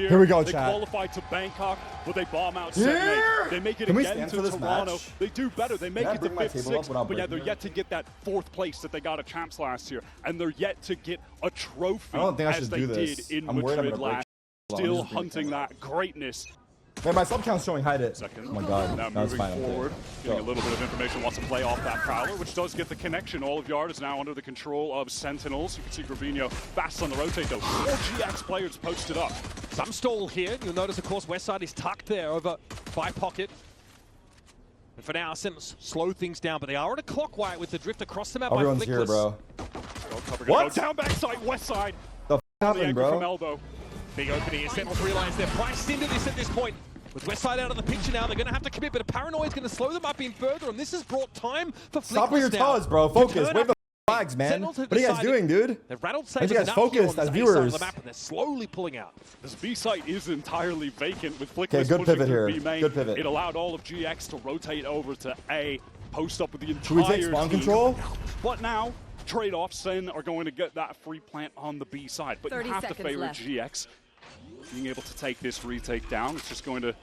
here. Here we go, They chat. qualified to Bangkok, but they bomb out Yeah. Sentinels. They make it Can we again stand to for this Toronto. match? They do better. They make Can I it to bring my 5th, table up 6th, without but yeah, breaking they're it? yet to get that 4th place that they got at Champs last year, and they're yet to get a trophy I don't think I as should they do this. did in I'm worried I'm Madrid gonna break last. it. Still hunting that greatness. Hey, my sub count's showing hide it. Second. Oh my god, Now that's moving fine. forward, Okay. getting a little bit of information, wants to play off that Prowler, which does get the connection. All of Yard is now under the control of Sentinels. You can see Gravino fast on the rotate though. 4 GX players posted up. Some stall here. You'll notice, of course, Westside is tucked there over by Pocket. And for now, Sentinels slow things down, but they are on a clock wire with the drift across the map. Everyone's by here, bro. Well covered. What? Down backside, west side. The f happened, From bro? elbow. Big opening here. Sentinels realize they're priced into this at this point. With Westside out of the picture now, they're going to have to commit, but a paranoia is going to slow them up even further, and this has brought time for Stop with your now. toes, bro. Focus. Wave the flags, man. Sentinels have What are you guys decided doing, dude? They've rattled Aren't sabers you guys enough here focused on as this A side of viewers? the map, and they're slowly pulling out. This B site is entirely vacant with Flickless Okay, good pushing pivot through here. B main. Good pivot. It allowed all of GX to rotate over to A, post up with the Should we entire take spawn team. control? But now, trade-off, Sen are going to get that free plant on the B side. But you 30 have to seconds favor left. GX. Being able to take this retake down, it's just going to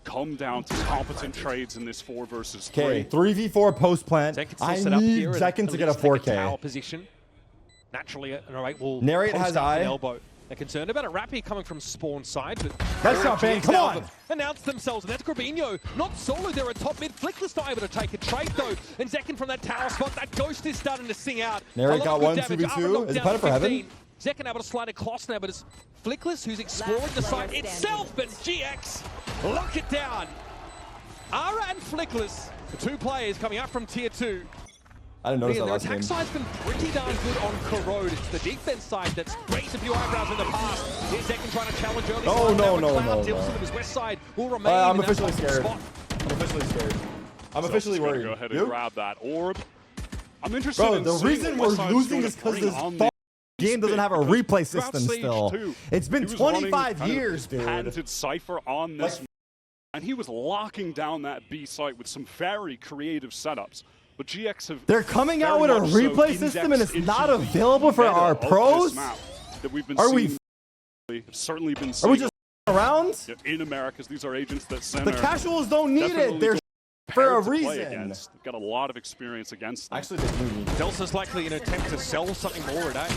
come down to competent trades in this 4 versus 3. Okay, 3v4 post plant. Zek can still I set up need here and Zekin at to get a least take 4K. tower position. Naturally, an alright will Narrate post has up an eye. elbow. They're concerned about a Rappy coming from spawn side, but Headshot, bang, come on! Announced themselves, and that's Gravino. Not solo, they're a top mid. Flickless not able to take a trade though. And Zekin from that tower spot, that ghost is starting to sing out. Narrate A lot got of good one, damage. 2v2. Armor Is it down Planet to for Heaven? 15. Zekin able to slide across now, but it's Flickless who's exploring the site itself, and GX lock it down. Ara and Flickless, the 2 players coming up from tier 2. I didn't notice Again, that their last attack game. side's been pretty darn good on Corrode. It's the defense side that's raised a few eyebrows in the past. Here's Zekin trying to challenge early. Oh, no, no, Cloud no, deals no. to them as West side will remain I'm in that officially bottom scared. spot. I'm officially scared. I'm So officially just gonna worried. Go ahead and You? grab that orb. I'm interested Bro, in the seeing reason what we're Westside's losing going is to because bring this on f***ing the game doesn't have a because replay throughout system Stage still. 2, It's been he was running 25 kind of years, dude. patented Cypher on this, Like- and he was locking down that B site with some very creative setups. But GX have They're coming out with very a much so replay system and it's indexed not into the available for meta our of this pros? map that we've been Are we seeing, have certainly been Are seeing we just around? in Americas. These are agents that Sen The are casuals don't need definitely it. They're for a prepared to play reason. against. They've got a lot of experience against them. Actually, they do need it. Delsa's likely an attempt to sell something more at A.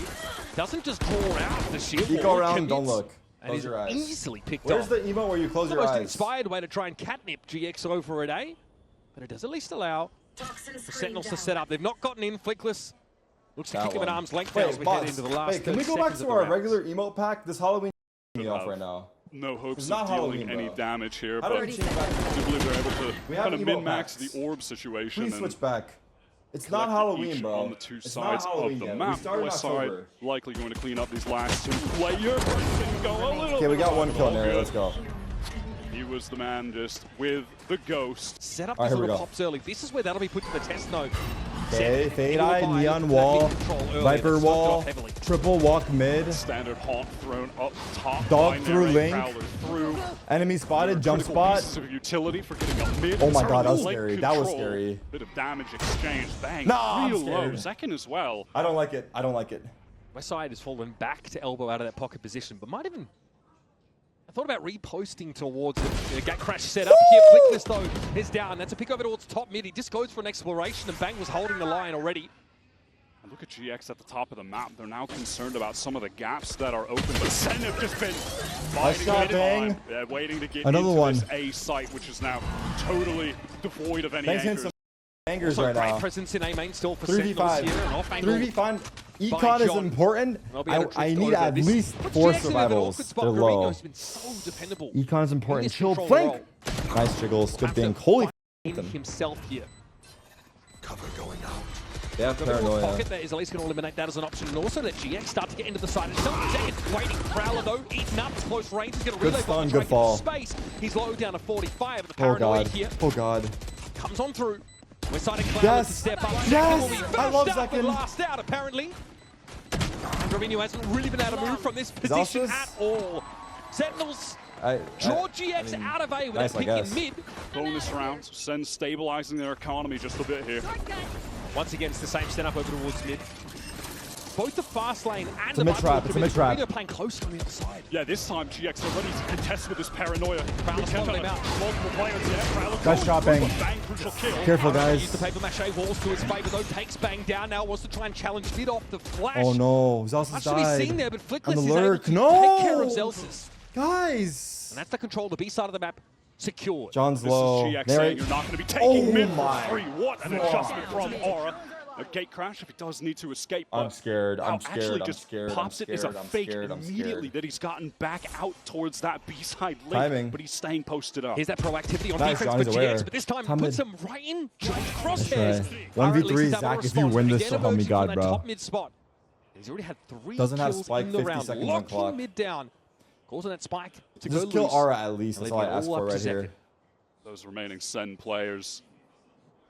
Doesn't just draw out the shield You wall, go around, don't commits, look. and Close is your eyes. easily picked Where's off. the emote where you close The your most eyes? inspired way to try and catnip GX over at A, but it does at least allow the Sentinels to set up. They've not gotten in. Flickless looks to That kick him at one. arm's length now as we head into the last Wait, can we 30 go back seconds to of the our round. regular emote pack? This Halloween me off right now. No hopes It's of not dealing Halloween, any bro. damage here, How but do we change back? I do believe they're able to We have kind of emote min-max packs. the orb situation. Please and switch back. It's not collect Halloween, each bro. on the 2 It's sides not of Halloween the yet. map. We started in West side October. likely going to clean up these last 2 players. Go a little Okay, we got bit one off, kill all there. good. Let's go. He was the man just with the ghost. Set up All right, these here we little go. pops early. This is where that'll be put to the test though. Okay, Set fade into a eye, buy, neon look for that wall, mid control early. Viper That's smoked wall, off heavily. triple walk mid, Standard haunt thrown up top. Dog by through Narrate, link. Prowler through. enemy spotted, jump Critical spot. pieces of utility for getting up mid. Oh my God, that was Link scary. That was control. scary. Bit of damage exchange. Bang. Nah, I'm real low. scared. Second as well. I don't like it. I don't like it. Westside has fallen back to elbow out of that pocket position, but might even... I thought about reposting towards it. Gat crash set up here. Flickless though is down. That's a pick over towards top mid. He just goes for an exploration, and Bang was holding the line already. And look at GX at the top of the map. They're now concerned about some of the gaps that are open, but Sen have just been fighting shot, it on. Bang. They're waiting to get Another into one. this A site, which is now totally devoid of any Thanks, anchors. some angers Also right great now. presence in A main still for Sentinels 3v5. here. An off angle. 3v5. Econ is John. important. They'll be able to I drift need over. at This least puts 4 GX in a bit of an survivals. awkward spot. They're low. Gravino's been so dependable. Econ's in important. this Chill control flank. role. Nice jiggles. Good Have to thing. Holy find himself here. They have Got a little paranoia. pocket that is at least going to eliminate that as an option, and also let GX start to get into the side itself. Second, waiting. Prowler though, eaten up, close range. He's going to Good relay stun, bomb, good try fall. and get to space. He's low down to 45. The Oh paranoia god. here Oh god. comes on through. We're starting Cloud Yes. to step up. Yes. Will be first I love out, but Zekin. last out apparently. And Gravino hasn't really been able to move from this position Zelsis? at all. Sentinels I draw GX mean, out of A with nice, a I pick guess. in mid. Bonus round. Sen stabilizing their economy just a bit here. Once again, it's the same setup over towards mid. both the fast lane and a the mid-trap, it's a mid-trap. They're playing close on the other side. Yeah, this time GX are ready to contest with this paranoia. Prowler's following him out. Multiple players here. Prowler Nice goes shot, for Bang. the Bang crucial kill. Careful, guys. Use the paper mache walls to his favor though. Takes Bang down now. Wants to try and challenge Vid off the flash. Oh no, Zelsis Much to be died. seen there, but On Flickless the is able lurk. to No! take care of Zelsis. Guys. And that's the control. The B side of the map secured. John's This low. is GX There saying you're not going to be taking mid for my free. What an adjustment from Aura. A gate crash if he does need to escape. I'm scared. I'm Wow, scared. actually I'm just scared. pops I'm it as a scared. I'm fake scared. I'm immediately scared. that he's gotten back out towards that B-side link, Timing. but he's staying posted up. Here's that proactivity on Nice, defense Johnny's for aware. GX, but this time Come puts in. him right in John's crosshairs. That's right. 1v3, Zach, if you win this, Again, oh my emerging God, from that bro. top mid spot. He's already had 3 Doesn't have kills spike, in the 50 round, seconds on locking clock. mid down. Calls on that spike to Just go kill loose. Aura at least. And That's leave all I it ask all for up to right here. Zek. Those remaining SEN players,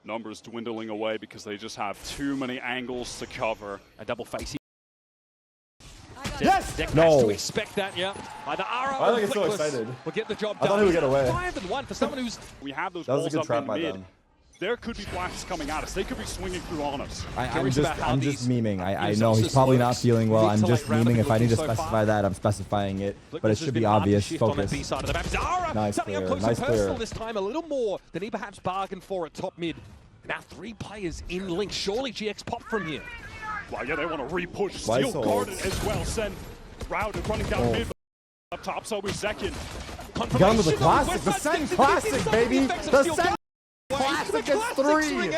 numbers dwindling away because they just have too many angles to cover. A double face. Yes! Zek No. has to expect that, yeah. Either Aura Why or did I get so Flickless excited? will get the job I done. thought he would get away. 5-1 for someone who's We have those That was a balls good up trap in by mid. them. There could be flashes coming at us. They could be swinging through on us. I'm Curious just, about how I'm just these memeing. I know he's Zelsis probably not works. feeling well. I'm Mid to just late round memeing. If I need to looking so specify far. that, I'm specifying it. But it Flickless should has be been hard to obvious. shift on that Focus. B side of the map. Zara, Nice something up clear, close nice and personal clear. this time, a little more than he perhaps bargained for at top mid. Now 3 players in link. Surely GX pop from here. Well, yeah, they want to re-push. Why Steel so guarded old? as well. Sen routed, running down mid. Up top, so is Zekin. Got him with the classic. The Sen classic, baby. The Sen classic is 3.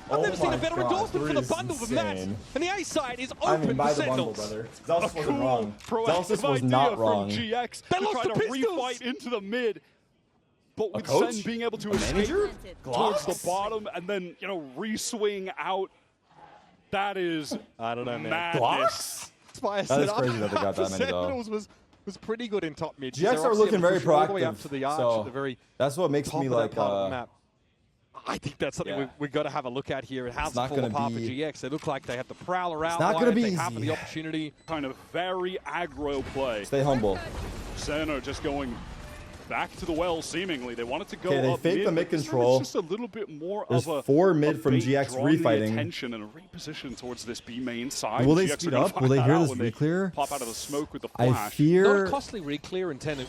I've never seen a my better God, endorsement for 3 the is bundle than that. insane. And the A side is I open mean, for buy the bundle, Sentinels. brother. Zelsis wasn't Cool, wrong. proactive Zelsis was idea not wrong. from GX They to lost try the to pistols. refight into the mid. But with coach? Sen being able to A escape manager? towards the Glocks? bottom and then, you know, re-swing out, that is I don't know, man. madness. Glocks? That's why I That said is crazy that they got that many, though. Sentinels was pretty good in top mid. GX They're are obviously looking able to very push all the way up proactive. to the arch So at the very that's what makes top me of that like. part of the map. I think that's something yeah. we've got to have a look at here. And how's It's it not fall gonna apart for be- GX? They look like they have the Prowler out. not gonna be They have easy. the opportunity. Kind of very aggro play. Stay humble. Sen are just going back to the well, seemingly. They wanted to go Okay, they up fake mid, the mid but this time control. It's just a little bit more There's of a 4 mid a from bait GX drawing the refighting. attention and a reposition towards this B main side. Will they GX are speed gonna up? find Will they that hear out this when they re-clear? Pop out of the smoke with the I flash. Not a fear. costly re-clear in terms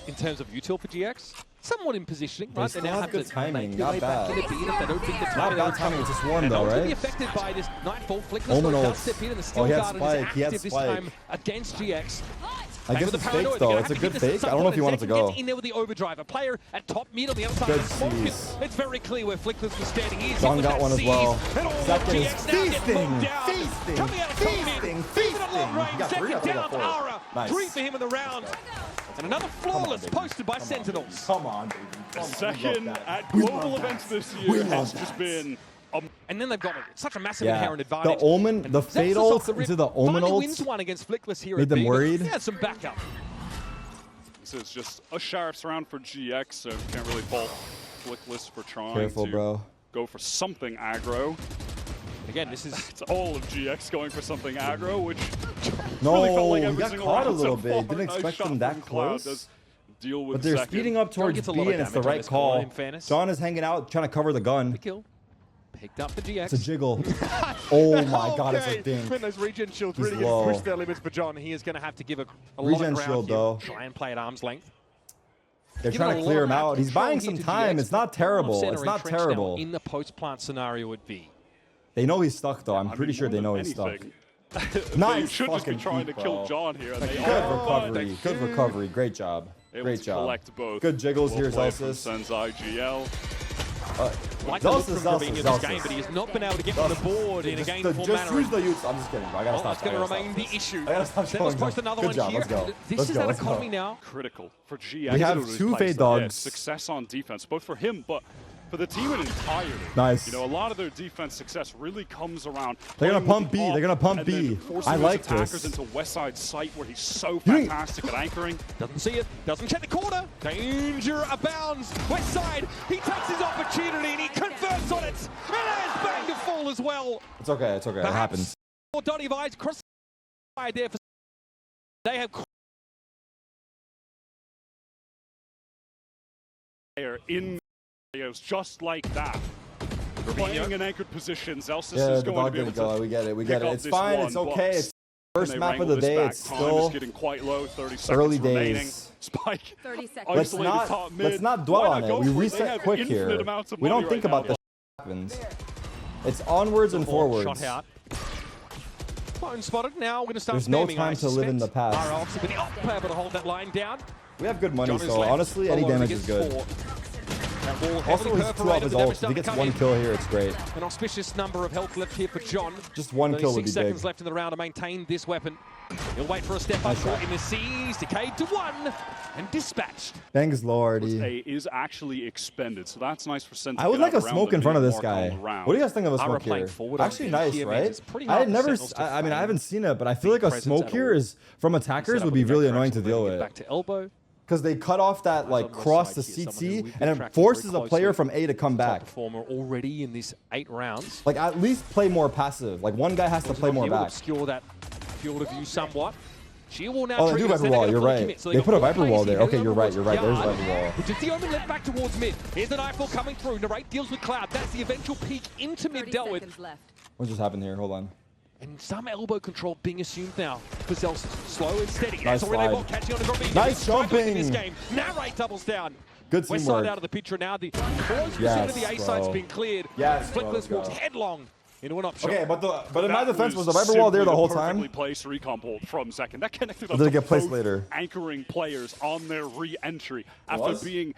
of util for GX. Somewhat in positioning, right? still now have have good to timing, make their not way back bad. in a beat if they don't think the Not timing bad timing. It's a swarm And though, Omen's gonna be right? affected by this Nightfall. Flickless Omen though ult. does step in and the Oh, Steel he had Guard spike. is He had active this spike. time against GX. I guess it's fake though. It's a good fake. I don't know if you want it to go. In there with the overdrive. A player at top mid on the other side Good of the smoke pit. seize. It's very clear where Flickless was standing. He's John with got that one as seize. well. And all of Second is GX now get feasting, moved down. feasting, Coming out of top mid. feasting, Feasting at long feasting. range. He got 3, I Second thought he down got to 4. Aura. Nice. 3 for him in the round. And another flawless baby. posted by Sentinels. Come on, baby. Come on. Second at global events this year has just been And then they've got such a massive Yeah. inherent advantage. The Omen, And the Zelsis fade off the ults rip into the Omen finally wins ults one against Flickless here made at them B, but worried. He had some backup. This is just a sharps round for GX, so can't really fault Flickless for trying Careful, to bro. go for something aggro. Again, this is It's all of GX going for something aggro, which No, really felt like he every got single caught a round little so bit. far. Didn't Nice expect shot them that from Cloud close. does deal with But they're second. speeding up towards gets a B, lot of and it's the damage on right this call, call. in fairness. John is hanging out, trying to cover the gun. the kill. Picked up for GX. It's a jiggle. Oh my God, it's a dink. When those regen shields He's really low. push their limits for John, he is going to have to give a lot Regen of ground shield, here. though. Try and play at arm's length. They're Given trying a to lot clear of him map out. He's control buying here some to time. GX, It's not but terrible. center It's not entrenched now terrible. in the post-plant scenario would be. They know he's stuck though. I'm I pretty mean, sure more they than know he's stuck. anything, they Nice should just be fucking trying to peek, kill bro. John here. And they Good are, recovery. but Good recovery. Great job. able Great to job. collect both. Good jiggles Well here, played from Zelsis. Sen's IGL. Like the look Zelsis, from Gravino this Zelsis. game, but he has not been able to get on the board in a gainful Just manner. use the use. I'm just kidding. I gotta Oh, stop. that's going I to gotta remain stop the issue. I gotta stop Then let's showing post them. another Good one job, here. let's go. This Let's is go, that let's go. economy now. Critical for GX. We have to replace 2 fade them. Yeah, dogs. success on defense, both for him, but for the team in entirety. Nice. You know, a lot of their defense success really comes around. They're gonna playing pump with the B. off They're gonna pump and then B. forcing I those like attackers this. into West Side site where he's so You ain't- fantastic at anchoring. Doesn't see it, doesn't check the corner. Danger abounds. West side, he takes his opportunity and he converts on it. And has Bang to fall as well. It's okay. It's okay. It happens. Or Donny Vines cross the line there for they have In just like that. Playing in anchored positions, Zelsis Yeah, is the going to dog be able didn't go. to We get it. We pick get it. up It's this fine. one, It's but okay. It's First They map of wrangle the this day, back. it's Time still is getting quite low. 30 seconds early remaining. days. Spike. 30 seconds. Isolated top mid. Let's not dwell Why on not it. go We for it? They reset have quick infinite here. amounts of We money don't think right about now. this happens. It's onwards and forwards. Shot out. Phone spotted. Now we're going to start There's no spamming, time I to live in the suspect. past. Are obviously with the op able to hold that line down. We have good money, John is so left. honestly, any Alone damage is against good. 4. That wall Also, heavily he's 2 off perforated, his the damage ult. If he doesn't gets come 1 in. kill here, it's great. An auspicious number of health left here for John. Just 1 Only kill would 6 be seconds big. left in the round to maintain this weapon. He'll wait for a step up. Nice shot. Caught in the seas, decayed to 1, and dispatched. Bang's low already. A is actually expended, so that's nice for Sentinels. I would like a smoke in front of this guy. What do you guys think of a smoke playing here? forward Actually on nice, here, right? it's pretty I hard had for never, Sentinels to I mean, I frame haven't seen it, but I feel like a presence smoke at here all. is, from attackers, Set up would with be the really back annoying crash to and then deal get with. Back to elbow. Because they cut off that, like, on the cross to side here, someone CT, who we've been and it tracking forces very a player closely. from A to come Top back. performer already in this 8 rounds. Like, at least play more passive. Like, one guy has to play more He will back. obscure that field of view somewhat. She will now Oh, they do Viper Wall, you're right. They put a Viper Wall there. Okay, you're right, there's Viper Wall. Which is the omen led back towards mid. Here's the Nightfall coming through. Narrate deals with Cloud. That's the eventual peak into mid 30 dealt with. seconds left. What just happened here? Hold on. And some elbow control being assumed now for Zelsus. Slow and steady. Nice That's already slide. ball catching on the Gravine. Nice Struggling in this jumping. game. Narrate doubles down. Good West teamwork. side out of the picture now. The 4% Yes, of the A side's bro. been cleared. Yes, bro, Flickless let's walks go. headlong into an option. Okay, but in my That defense, was the Viper Wall there the whole time? Perfectly placed recon bolt from second. That connected Or up did it to get placed both later? anchoring players on their re-entry after Was? being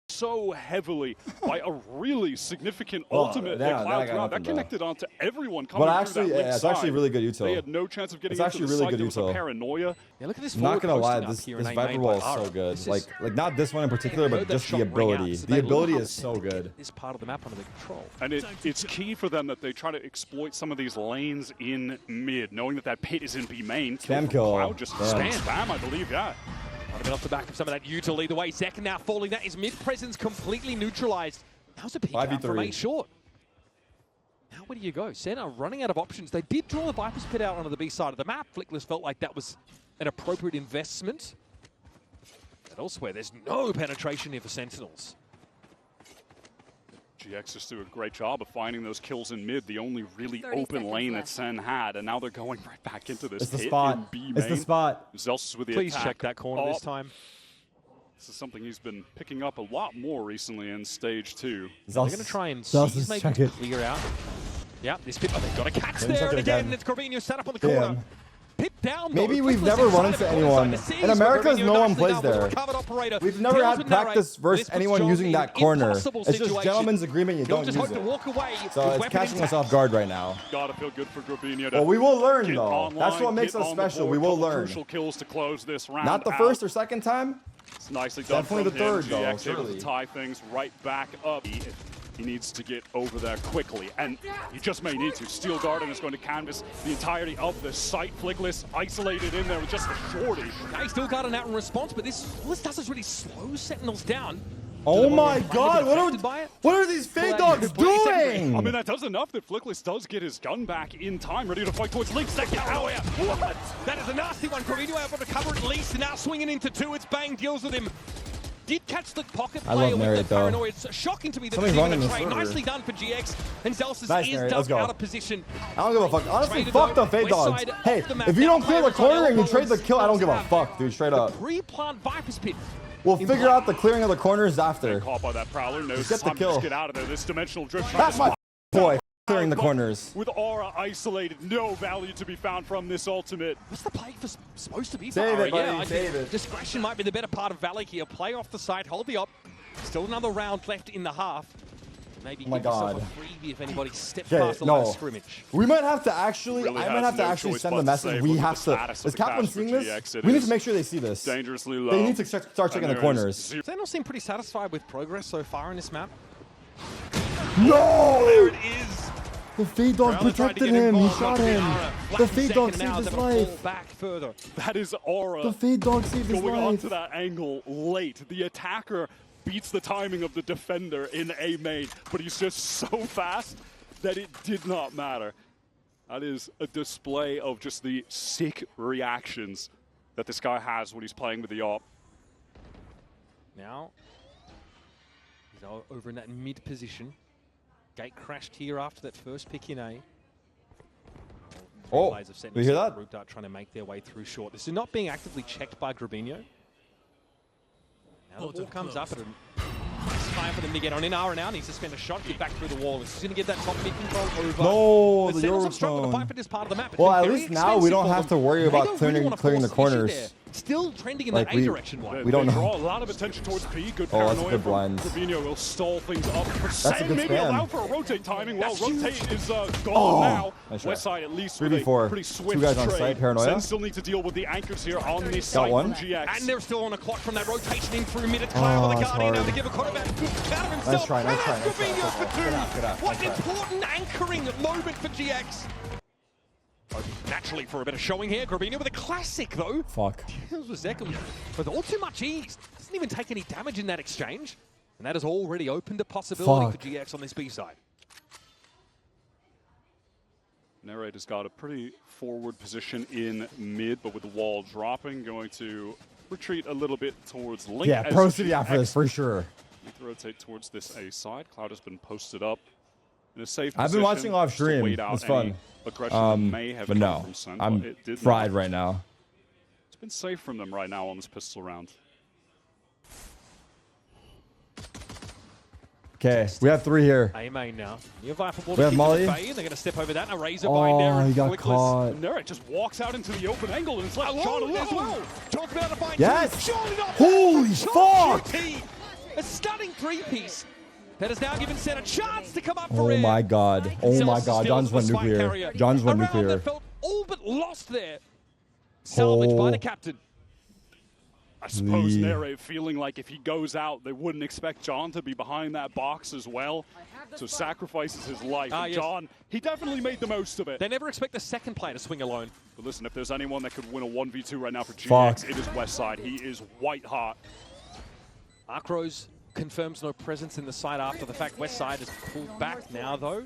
so heavily by a really significant Oh, ultimate that that Cloud got throughout. nothing, That connected onto everyone But coming actually, through that yeah, link it's actually side. really good util. They had no chance of getting It's into actually the really site. good There was a util. paranoia. Yeah, look at this I'm not forward gonna lie, posting up this here in A Viper main Wall by is so Ara. good. This is- Like not this one in particular, but Heard that just the shot ring out, ability. so The they ability love is to so get good. This part of the map under the control. And it's key for them that they try to exploit some of these lanes in mid, knowing that that pit is in B main. Spam from kill. Cloud, just Damn. spam, I believe, yeah. Might have been off the back of some of that U to lead the way. Second now falling. That is mid presence completely neutralized. How's a peek out 5v3. from A short? Now where do you go? Sen are running out of options. They did draw the Viper's pit out onto the B side of the map. Flickless felt like that was an appropriate investment. But elsewhere, there's no penetration here for Sentinels. GX just do a great job of finding those kills in mid, the only really 30 open seconds lane that left. Sen had, and now they're going right back into this It's the pit spot. in B main. It's the spot. Zelsus with the Please attack. check that corner Oh, this time. This is something he's been picking up a lot more recently in stage 2. They're going to try and Zelsus, seize, maybe check it. clear out. Yeah, this pit. Oh, they've got a catch Let me there, check and it again, again. it's Corvinio set up on the corner. Damn. Pit down. Maybe though. we've Flickless never run inside into the anyone. corner side to seize, In but America, Corvinio no one nicely plays done with the there. recovered operator. We've never Deals had with Narrate. practice versus This puts anyone John using in that an corner. impossible It's just situation. gentleman's agreement, you He'll don't just use hope to it. walk away So with it's weapon catching us intact. off guard right now. Gotta feel good for Grubinho. Well, we will learn, Get though. online, That's what makes get us on the special. board, We will couple learn. Crucial kills to close this round. Not the out. first or second time. It's nicely done. Definitely from the him. third, though, GX able surely. to tie things right back up. He needs to get over there quickly, and he just may need to. Steel Garden is going to canvas the entirety of the site. Flickless isolated in there with just a shorty. They still got an out in response, but this does is really slow Sentinels down. Oh my Player God! get affected by it? What are these fake Well, dogs completely secondary. doing? I mean, that does enough that Flickless does get his gun back in time, ready to fight towards Link. Second, oh yeah, what? That is a nasty one. Corvinio able to cover at least, and now swinging into 2. It's Bang deals with him. Did catch the pocket I player love with Narrate, the though. paranoia. It's shocking to me that Something's they're wrong even in a the trade. server. Nicely done for GX, and Zelsus Nice, is Narrate, let's dumped go. out of position. I don't give a fuck. Honestly, Traded fuck the though, fade west dogs. side Hey, off the map. if you Now don't clear the players on corner and you elbows, trade the kill, I don't give a have fuck, dude. Straight up. Pre-plant Viper's Pit. We'll figure out the clearing of the corners after. Caught by that Prowler. No Just get the time to kill. just get out of there. This dimensional drift. That's my boy. Clearing the corners. With Aura isolated, no value to be found from this ultimate. What's the play for supposed to be? Save Vara? it, buddy, Yeah, I save think it. discretion might be the better part of Valley here. Play off the side, hold the up. Still another round left in the half. Maybe Oh my give yourself God. a freebie if anybody steps Okay, past the line no. of scrimmage. We might have to actually, Really I might has have to no actually choice send but the to message. save. We Look at have the to. status of Is the Kaplan cash for seeing GX, this? it We need is to make sure they see this. Dangerously low. They need to start checking the And there is corners. zero- Sentinels seem pretty satisfied with progress so far in this map. No! There it is. The fade dog Prowler tried to protected get him. He involved, shot not him. Tiara. The Flat fade second dog now, saved his they're gonna fall life. back further. That is Aura The fade dog saved his going life. onto that angle late. The attacker beats the timing of the defender in A main, but he's just so fast that it did not matter. That is a display of just the sick reactions that this guy has when he's playing with the AWP. Now, he's over in that mid position. Gate crashed here after that first pick in A. Oh, Players of we Sentinels hear that? Root Dart trying to make their way through short. This is not being actively checked by Grabinho. Now the ball comes up at a nice time for them to get on in. R&R needs to spend a shot, get back through the wall. This is going to give that top mid control over. No, the the Sentinels have struggled to Eurozone. fight for this part of the map. It's Well, been at very least now we expensive don't for have them. to worry They about don't really wanna clearing the force the issue corners. there. Still trending in Like, that A direction one. we don't they know. draw a lot of attention towards P. Good Oh, that's paranoia good from blinds. Grabinho will stall things up. That's a good maybe spam. allow for a rotate timing. Well, That's rotate is gone Oh, now. nice shot. West side at least 3v4. with a pretty swift Two guys on trade. site, paranoia. Sen still need to deal with the anchors here on this side one. from GX. And they're still on a clock from that rotation in through mid. It's Cloud with the it's Guardian now hard. to give a quarterback counter himself. Nice try, nice try, And nice try. Grabinho for two. Good out, What nice an try. important anchoring moment for GX. Naturally for a bit of showing here. Grabinho with a classic though. Fuck. Kills with Zekk with all too much ease. Doesn't even take any damage in that exchange. And that has already opened a possibility Fuck. for GX on this B side. Narrator's got a pretty forward position in mid, but with the wall dropping, going to retreat a little bit towards Link. Yeah, as Pro City after GX this for sure. need to rotate towards this A side. Cloud has been posted up in a safe I've position. been watching off just to stream. wait out It's any fun. aggression that may have But come no, from Sen, I'm but it did fried not. right now. It's been safe from them right now on this pistol round. Okay, we have 3 here. A main now. New Viper ball We have Molly. They're going to step over that. And a razor bind there. Oh, And he got Flickless. caught. Narrate just walks out into the open angle and it's left John Alone as alone. well. John's been able to find Yes. two. John up. Holy John fuck. QT. A stunning three-piece. That has now given Sen a chance to come up Oh for air. my god. Oh my god. John's went nuclear. John's went That nuclear. felt all but lost there. Salvaged by the captain. I suppose Lee. Narrate feeling like if he goes out, they wouldn't expect John to be behind that box as well. So sacrifices his life. And yes. John, he definitely made the most of it. They never expect the second player to swing alone. But listen, if there's anyone that could win a 1v2 right now for GX, Fuck. it is Westside. He is white hot. Arkrose confirms no presence in the side after the fact Westside has pulled back now, though.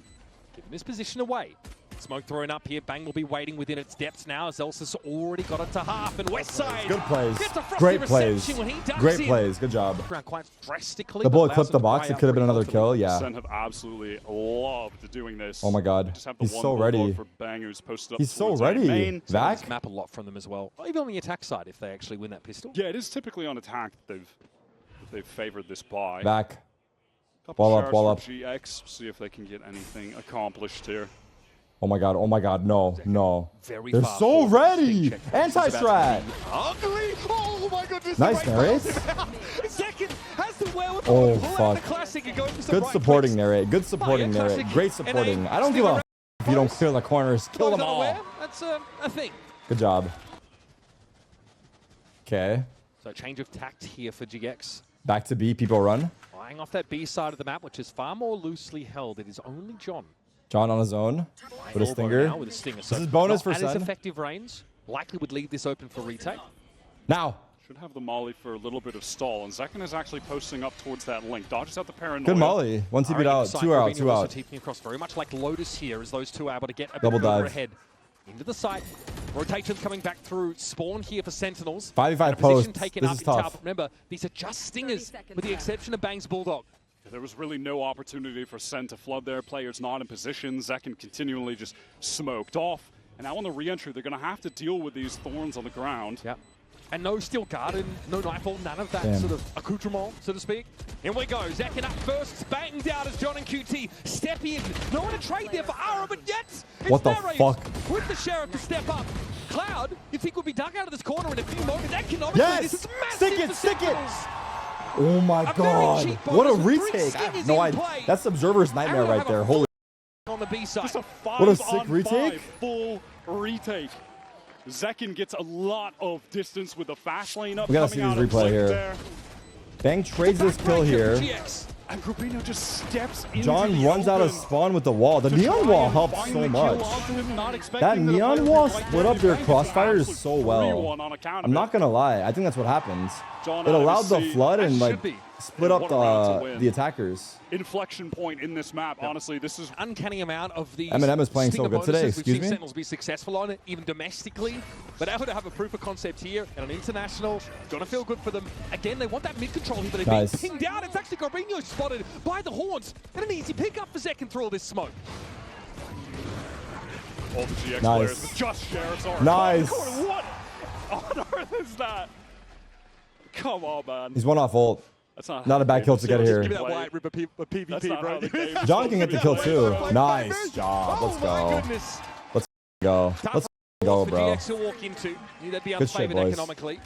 Giving this position away. Smoke thrown up here. Bang will be waiting within its depths now as Elsa's already got it to half. And Westside Good plays. gets a frosty Great plays. reception when he ducks Great in. plays. Good job. Quite drastically. The but bullet allows clipped them the to box. dry It could have been out another pretty kill. Yeah. Sen have absolutely loved doing this. Oh my god. Just have the He's one so bulldog ready. For Bang, who's posted up He's so towards A ready. main. Back. map a lot from them as well. Even on the attack side, if they actually win that pistol. Yeah, it is typically on attack that they've favored this buy. Back. Couple Wall up, shares wall from GX. See if they can get anything accomplished here. Oh my god. Oh my god. No. No. Very They're far so forward. ready. Check this is about to Anti-strat. be Ugly. Oh my goodness. Nice, the Narrates. Second has the wherewithal Oh, to pull out the fuck. classic and go for some Good right supporting, clicks. Narrate. Good supporting, yeah, Narrate. classic. Great And supporting. a I don't give a stick f if you don't clear the corners. Kill them Not all. aware. That's a thing. Good job. Okay. So change of tact here for GX. Back to B. People run. Flying off that B side of the map, which is far more loosely held. It is only John. John on his own with a Elbow stinger. now with a stinger. So This is bonus not for at his Sen. effective range. Likely would leave this open for retake. Now. Should have the molly for a little bit of stall. And Zekin is actually posting up towards that link. Dodges out the paranoia. Good molly. One TP'd out. Side, 2 are out. Grabinho 2 also out. TPing across, very much like Lotus here, as those two are able to get a Double bit further dive. ahead. Into the site. Rotation coming back through. Spawn here for Sentinels. 5v5 And a position posts. taken This up is in tough. tower. Remember, these are just stingers, with the exception of Bang's Bulldog. There was really no opportunity for Sen to flood their players not in position. Zekin continually just smoked off. And now on the re-entry, they're going to have to deal with these thorns on the ground. Yep. And no steel garden, no nightfall, none of that Damn. sort of accoutrement, so to speak. In we go. Zekin up first, banged out as John and QT step in. No one to trade there for Ara, but yet it's What the Narrates fuck? with the Sheriff to step up. Cloud, you think would be dug out of this corner in a few moments. Economically, Yes! this is massive Stick it, for stick it! Sentinels. Oh my A very god. cheap What a bonus with 3 retake. I have stingers no in idea. play. That's Observer's nightmare Arrow right have there. a Holy. on the B side. Just a What a sick 5-on-5 retake. full retake. Zekin gets a lot of distance with the fast lane up. We gotta coming see this out of replay Blink here. there. Bang trades this kill Backbreaker here. for GX. And Grabinho just steps into John the runs out of open spawn with the wall. The to neon try wall and helps find so the kill much. onto him, not That expecting the neon player wall to right split there. up their Bang gets crossfires absolute so well. 3-1 on account I'm of not it. gonna lie. I think that's what happens. John It allowed the obviously, flood and as like should be. split And up what a round to win. the attackers. Inflection point in this map. Honestly, this is Uncanny amount of the Eminem is playing so stinger good today, bonuses excuse we've me? seen Sentinels be successful on it, even domestically. But able to have a proof of concept here at an international, gonna feel good for them. Again, they want that mid control here, but they're Nice. being pinged out. It's actually Grabinho spotted by the horns, and an easy pickup for Zekin through all this smoke. all the GX Nice. players, but just Sheriff's are. Nice. What on earth is that? Come on, man. He's one off ult. That's not a bad kill to get here. Give me that white rip of PvP, bro. John can get the kill too. Nice job. Let's go. Let's go. Let's go, bro. GX to walk into. They'd be Good shit, unfavored boys. economically.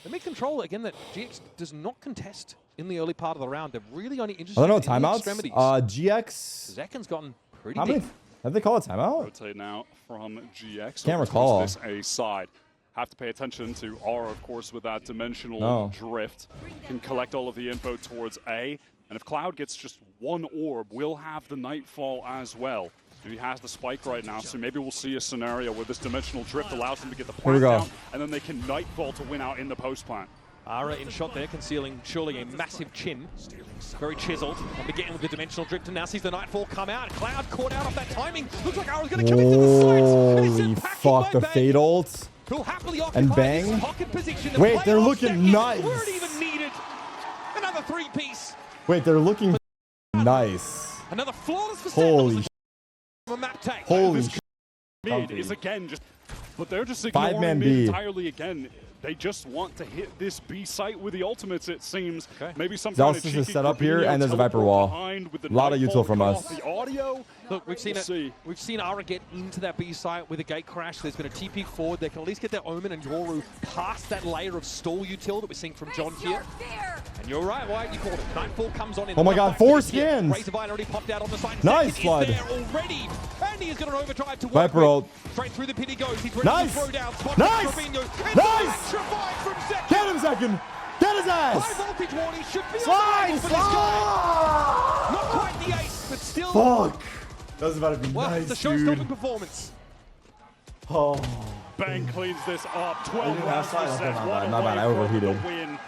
The mid-control, again, that GX does not contest in the early part of the round. They're really only interested I don't know in the timeouts. extremities. GX. Zekken's gotten pretty How deep. many? Have they called a timeout? Rotate now from GX. Can't recall. This a side. Have to pay attention to R, of course, with that dimensional drift. Can collect all of the info towards A. And if Cloud gets just one orb, we'll have the Nightfall as well. And he has the spike right now, so maybe we'll see a scenario where this dimensional drift allows them to get the plant down, and then they can Nightfall to win out in the post plant. Ara in shot there, concealing surely a massive chin. Very chiseled. And beginning with the dimensional drift, and now sees the Nightfall come out. Cloud caught out of that timing. Looks like Ara's going to commit to the sides. Holy fuck, the fade ult. Who'll happily And occupy bang. this pocket position. Wait, they're looking nice. Weren't even needed. Another three-piece. Wait, they're looking nice. Another flawless for Holy Sentinels. A map take. Holy Mid is again just, but they're just Five-man ignoring mid B. entirely again. They just want to hit this B site with the ultimates, it seems. Okay. Maybe some Zealous kind of is cheeky set up here, Corbino and there's a Viper teleport wall. behind with the A lot of Nightfall util from cut us. off the audio. Look, we've seen Ara get into that B site with a gate crash. There's been a TP forward. They can at least get their Omen and Yoru past that layer of stall util that we're seeing from John here. And you're right, Wyatt, you called it. Nightfall comes on in. Oh my god, 4 scans! Razorvine already popped out on the side. Nice Flood. flood. There already. And he's got an overdrive to work Viper with. ult. Straight through the pit he goes. He's ready Nice. to throw down. Spot Nice. Corbino. Nice. Electrified from Zekken. Get him, Zekken! Get his High ass! voltage warning should be Slide! on the table for this guy. Slide! Not quite the ace, but still. Fuck! That was about to be Well, nice, it's a show-stopping dude. performance. Oh. Bang cleans this up. 12 Oh, rounds that's for fine. Zed. My bad, I overheated. Win.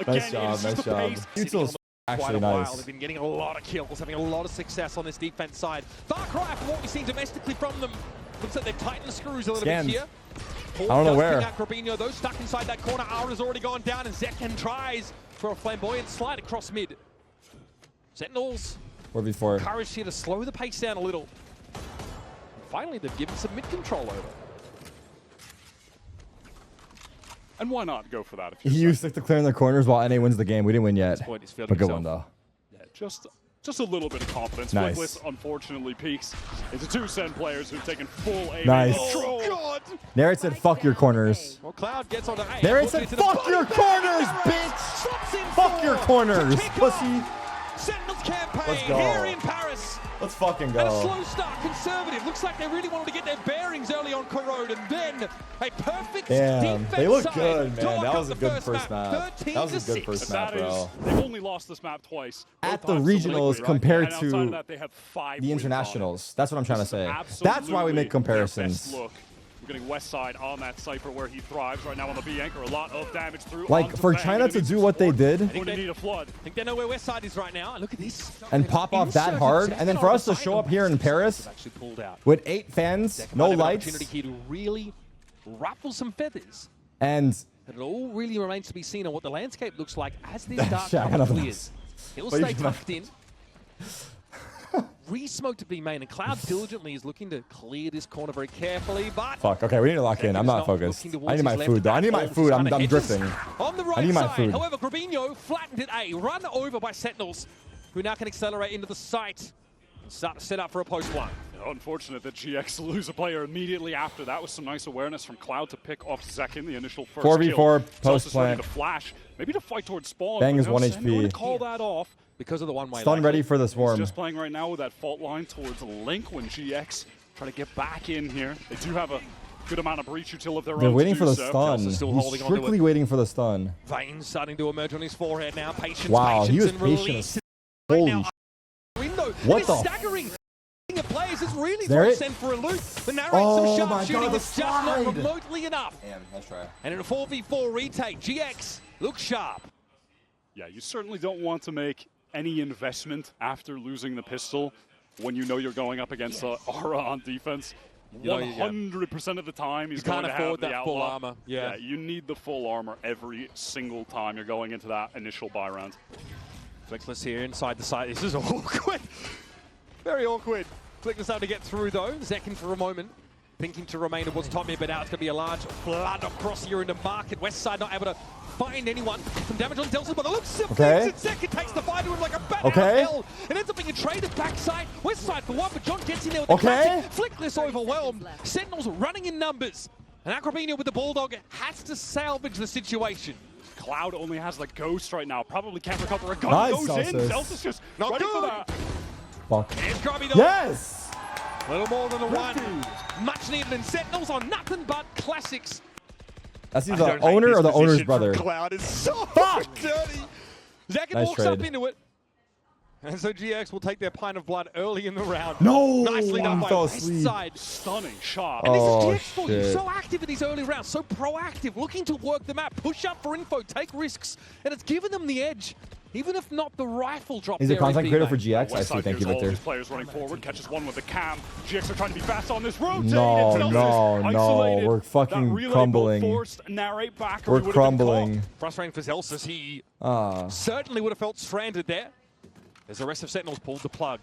Nice Again, job, it's nice just the job. pace. Util's Quite actually a while. nice. They've been getting a lot of kills, having a lot of success on this defense side. Far cry from what we've seen domestically from them. Looks like they've tightened the screws a little Scans. bit here. I don't know where. Corbino, though, stuck inside that corner. Ara's already gone down, and Zekken tries for a flamboyant slide across mid. Sentinels 4v4. encouraged here to slow the pace down a little. Finally, they've given some mid control over. And why not go for that? If He you're used to clearing the corners while NA wins the game. We didn't win yet. Point is fielding But good himself. one, though. just a little bit of confidence. Nice. Flickless, unfortunately, peaks into two SEN players who've taken full aim. Nice. Oh, God! Narrate said, fuck your corners. Well, Cloud gets onto A. Narrate said, fuck your corners, bitch! Fuck your corners, pussy! Sentinels campaign Let's go. here in Paris. Let's fucking And a go. slow start, conservative. Looks like they really wanted to get their bearings early on Corrode, and then a perfect Damn, defense they look side good, to man. lock That up was a the good first map. 13 That was a to good 6. first map, That bro. is, they've only lost this map twice. At Both the times to regionals Liquid, compared and outside to of that, they have 5 the wins on it. internationals. That's what I'm trying to say. Absolutely That's why we make their comparisons. best look. We're getting West Side on that Cypher where he thrives right now on the B anchor. A lot of damage through. Like, onto for Bang. China Gonna to need do some what they support. did Going to need a flood. I think they know where West Side is right now. And look at this. and pop off that Insurgent hard, Zekken and then for on us the to side show of up here in them. Paris Actually pulled out. with 8 fans, Zekken no might have an lights, opportunity here to really ruffle some feathers. and But it all really remains to be seen on what the landscape looks like as this dark Yeah, I cover know clears. He'll But you stay can- tucked in. Re-smoked to be main, and Cloud diligently is looking to clear this corner very carefully, but fuck. Okay, we need to lock in. I'm not focused. I need my food though. I need my food. I'm drifting. On the right I need my side, food. however, Corbino flattened it A, run over by Sentinels, who now can accelerate into the site and start to set up for a post one. Unfortunate that GX lose a player immediately after that. Was some nice awareness from Cloud to pick off Zekken, the initial first 4v4 kill. He's also post starting plant. to flash, maybe to fight towards spawn. Bang but is now 1 Sen going HP. to call that off. Because of the one-way Stun leg. ready for the swarm. He's just playing right now with that fault line towards Link when GX try to get back in here. They do have a good amount of breach util of their They're own. waiting to for do the so. stun. He's still He's holding onto strictly it. waiting for the stun. Veins starting to emerge on his forehead now. Patience, Wow, patience, he was and patient release. as Right holy now, window. What It's the staggering. Of players is really There throwing it- Sen for a loop. The narrates Oh some my sharpshooting God, the is just not slide. remotely enough. Damn, let's try. And in a 4v4 retake, GX looks sharp. Yeah, you certainly don't want to make any investment after losing the pistol when you know you're going up against Aura on defense. You know, 100% of the time he's You can't going to have afford the that full outlaw. armor. Yeah. You need the full armor every single time you're going into that initial buy round. Flickless here inside the site. This is awkward. Very awkward. Flickless able to get through though. Zekken for a moment. thinking to remain towards top mid, but now it's going to be a large flood across here into market. West side not able to find anyone. Some damage on Delta, but it looks okay. Second takes the fight to him like a bat out of hell. It ends up being a traded backside. West side for one, but John gets in there with the classic. Flickless overwhelmed. Sentinels running in numbers. And Agrabino with the Bulldog has to salvage the situation. Cloud only has the Ghost right now. Probably can't recover. A gun nice, goes in. Zelsa's just not ready good for that. Fuck. Here's Grubby though. Yes! A little more than a one. Much needed, and Sentinels on nothing but classics. That's either the owner or the owner's brother. Cloud is so dirty. Zakin nice walks up into it. And so GX will take their pint of blood early in the round. No! Nicely done by West side. Stunning shot. And this is GX for you. So active in these early rounds. So proactive. Looking to work the map. Push up for info. Take risks. And it's given them the edge. Even if not the rifle drop. He's a content creator for GX. I see. Thank you, Victor. His players running forward. Catches one with the cam. GX are trying to be fast on this road. No. We're fucking crumbling. We're crumbling. Frustrating for Zelsis. He certainly would have felt stranded there. As the rest of Sentinels pulled the plug.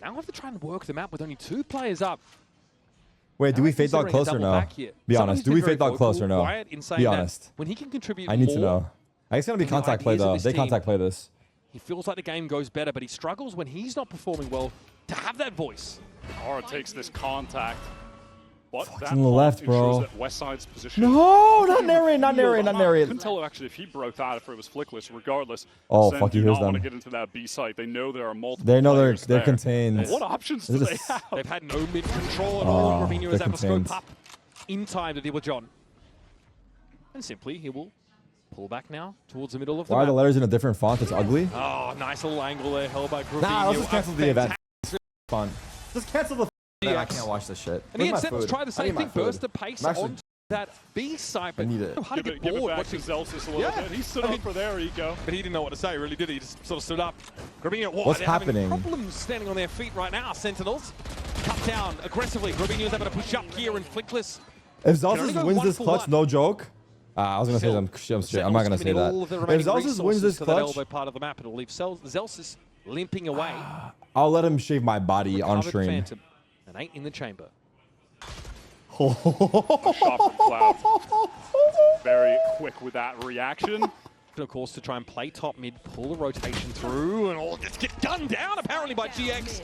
Now we have to try and work them out with only 2 players up. Wait, do we fade dog close or no? Be honest. Do we fade dog close or no? Be honest. When he can contribute I need to know. I guess it's going to be contact play though. They contact play this. He feels like the game goes better, but he struggles when he's not performing well to have that voice. Aura takes this contact. But that on the left, bro. That West side's position. No, not narrate. I couldn't tell actually if he broke that, if it was flickless. Regardless, oh Sen fuck, he do hears not want them. to get into that B site. They know there are multiple. They know they're there. contained. What options do they have? They've had no mid control at all. And Robinho is able to scope up in time to deal with John. And simply, he will pull back now towards the middle of the Why map. are the letters in a different font? It's ugly. Oh, nice little angle there, held by Grubinho. Nah, let's just cancel the event. Fun. Just cancel the I can't watch this shit. And again, Sentinels try the same thing, burst the pace on that B side, but I need it. how to give get it bored back to Zelsis a little bit. He stood up for there you go. But he didn't know what to say, really, did he? He just sort of stood up. Grubinho, what's happening? Problems standing on their feet right now, Sentinels. Cut down aggressively. Grubinho is able to push up here and flickless. If Zelsis wins this clutch, no joke. I was going to say I'm not going to say that. If Zelsis wins this clutch, part of the map, it'll leave Zelsis limping away. I'll let him shave my body on stream. Phantom. And 8 in the chamber. A shot from Cloud. Very quick with that reaction. Of course, to try and play top mid, pull the rotation through, and all just get gunned down apparently by GX.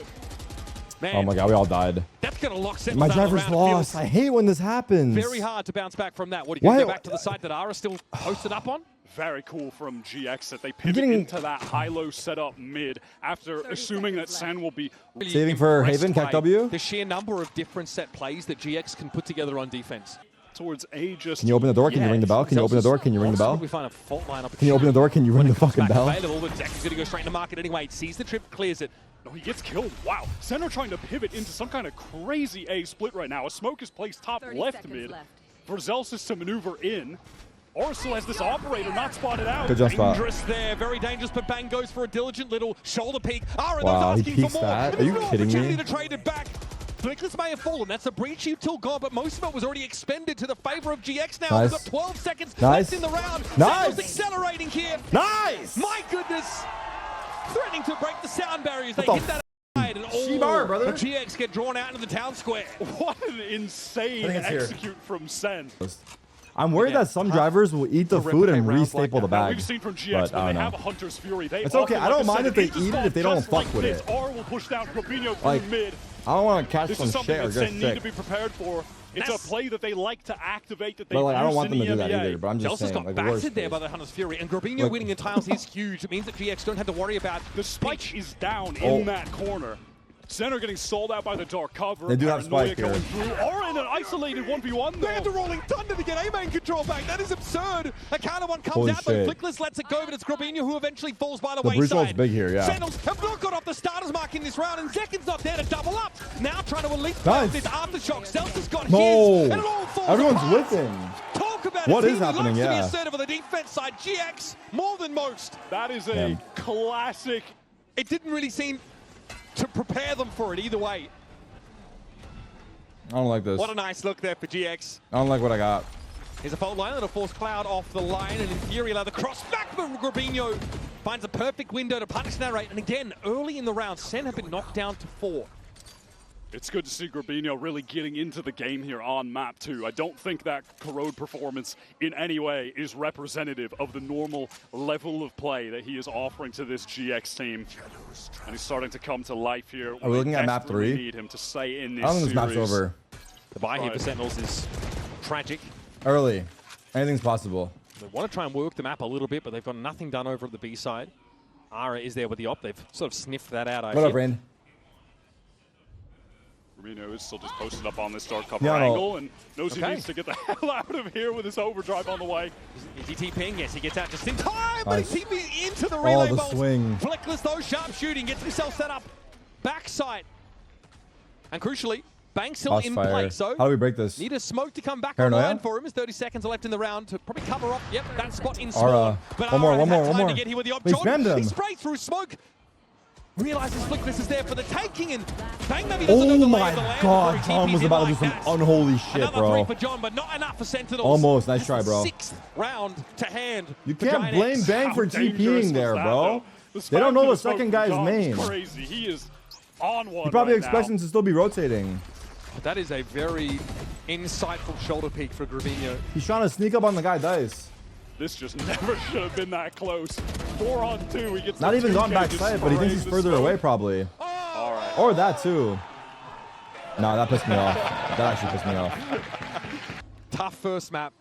Man, oh my god, we all died. That's going to lock Sentinels my driver's lost. I hate when this happens. Very hard to bounce back from that. What are you going to go back to the site that Ara's still posted up on? Very cool from GX that they pivot into that high-low setup mid after assuming that Sen will be saving for Haven, CAC-W. The sheer number of different set plays that GX can put together on defense. Towards A just Can you open the door? Can you ring the bell? Can you open the door? Can you ring the bell? We find a fault line up. Can you open the door? Can you ring the fucking bell? Available, but Zach is going to go straight into market anyway. Sees the trip, clears it. No, he gets killed. Wow. Sen are trying to pivot into some kind of crazy A split right now. A smoke is placed top left mid for Zelsis to maneuver in. Orso has this operator not spotted out. Good jump spot. Dangerous there, very dangerous, but Bang goes for a diligent little shoulder peek. Ara wow, asking he for peeks more. that? Are you kidding me? To trade it back. Flickless may have fallen. That's a breach until gone, but most of it was already expended to the favor of GX now. Nice. We've got 12 seconds nice. left in the round. Nice. Accelerating here. Nice. My goodness. Threatening to break the sound barriers. They hit that. And all brother. GX get drawn out into the town square. What an insane execute from Sen. I'm worried that some drivers will eat the food and re-staple the bag. We've seen from GX when they have a Hunter's Fury. It's okay. I don't mind if they eat it if they don't fuck with it. R will push down Grubinho through mid. I don't want to catch some shit or get sick. need to be prepared for. It's a play that they like to activate. That they I don't want them to do that EMEA. either. But I'm just saying, got battered there by the Hunter's Fury, and Grubinho winning in tiles is huge. It means that GX don't have to worry about the spike is down in that corner. Center getting sold out by the dark cover. They do have spike here. Or in an isolated 1v1 though. They have the Rolling Thunder to get A-main control back. That is absurd. A counter one comes out, but Flickless lets it go, but it's Grubinho who eventually falls by the wayside. The breach big here, yeah. Sentinels have not got off the starter's mark in this round, and Zekin's not there to double up. Now trying to elite this aftershock. Zelsa's got his, and it all falls Everyone's apart. with him. Talk about what a is team happening, who loves to be assertive on the defense side. GX, more than most. That is a classic. It didn't really seem to prepare them for it either way. I don't like this. What a nice look there for GX. I don't like what I got. Here's a fault line that'll force Cloud off the line, and in theory allow the cross back, but Grubinho finds a perfect window to punish that rate. And again, early in the round, Sen have been knocked down to 4. It's good to see Grabinho really getting into the game here on map 2. I don't think that Corrode performance in any way is representative of the normal level of play that he is offering to this GX team. And he's starting to come to life here. Are we looking at map 3? Need him to stay in this I don't think series. this map's over. The buy here for Sentinels is tragic. Early. Anything's possible. They want to try and work the map a little bit, but they've got nothing done over at the B side. Ara is there with the op. They've sort of sniffed that out. What up, Rain? Grabinho is still just posted up on this dark cover angle and knows he needs to get the hell out of here with his overdrive on the way. Is he TPing? Yes, he gets out just in time, but he's TPing into the relay bolt. Swing. Flickless though, sharp shooting, gets himself set up. Backside. And crucially, Bang's still in place. So how do we break this? Need a smoke to come back online for him. As 30 seconds left in the round to probably cover up. Yep, that spot in smoke. But one more. To get here with the op. He spammed him. He sprayed through smoke. Realizes Flickless is there for the taking, and Bang maybe doesn't know the lay of the land. Oh my god, Tom was about to do some unholy shit, Another bro. 3 for John, but not enough for Sentinels. Almost, nice try, bro. 6th round to hand. You can't blame Bang for TPing there, bro. They don't know the second guy's main. Crazy. He is on one. He probably expects him to still be rotating. That is a very insightful shoulder peek for Grabinho. He's trying to sneak up on the guy Dice. This just never should have been that close. 4 on 2. He gets not even gone backside, but he thinks he's further away probably. All right. Or that too. No, that pissed me off. That actually pissed me off. Tough first map.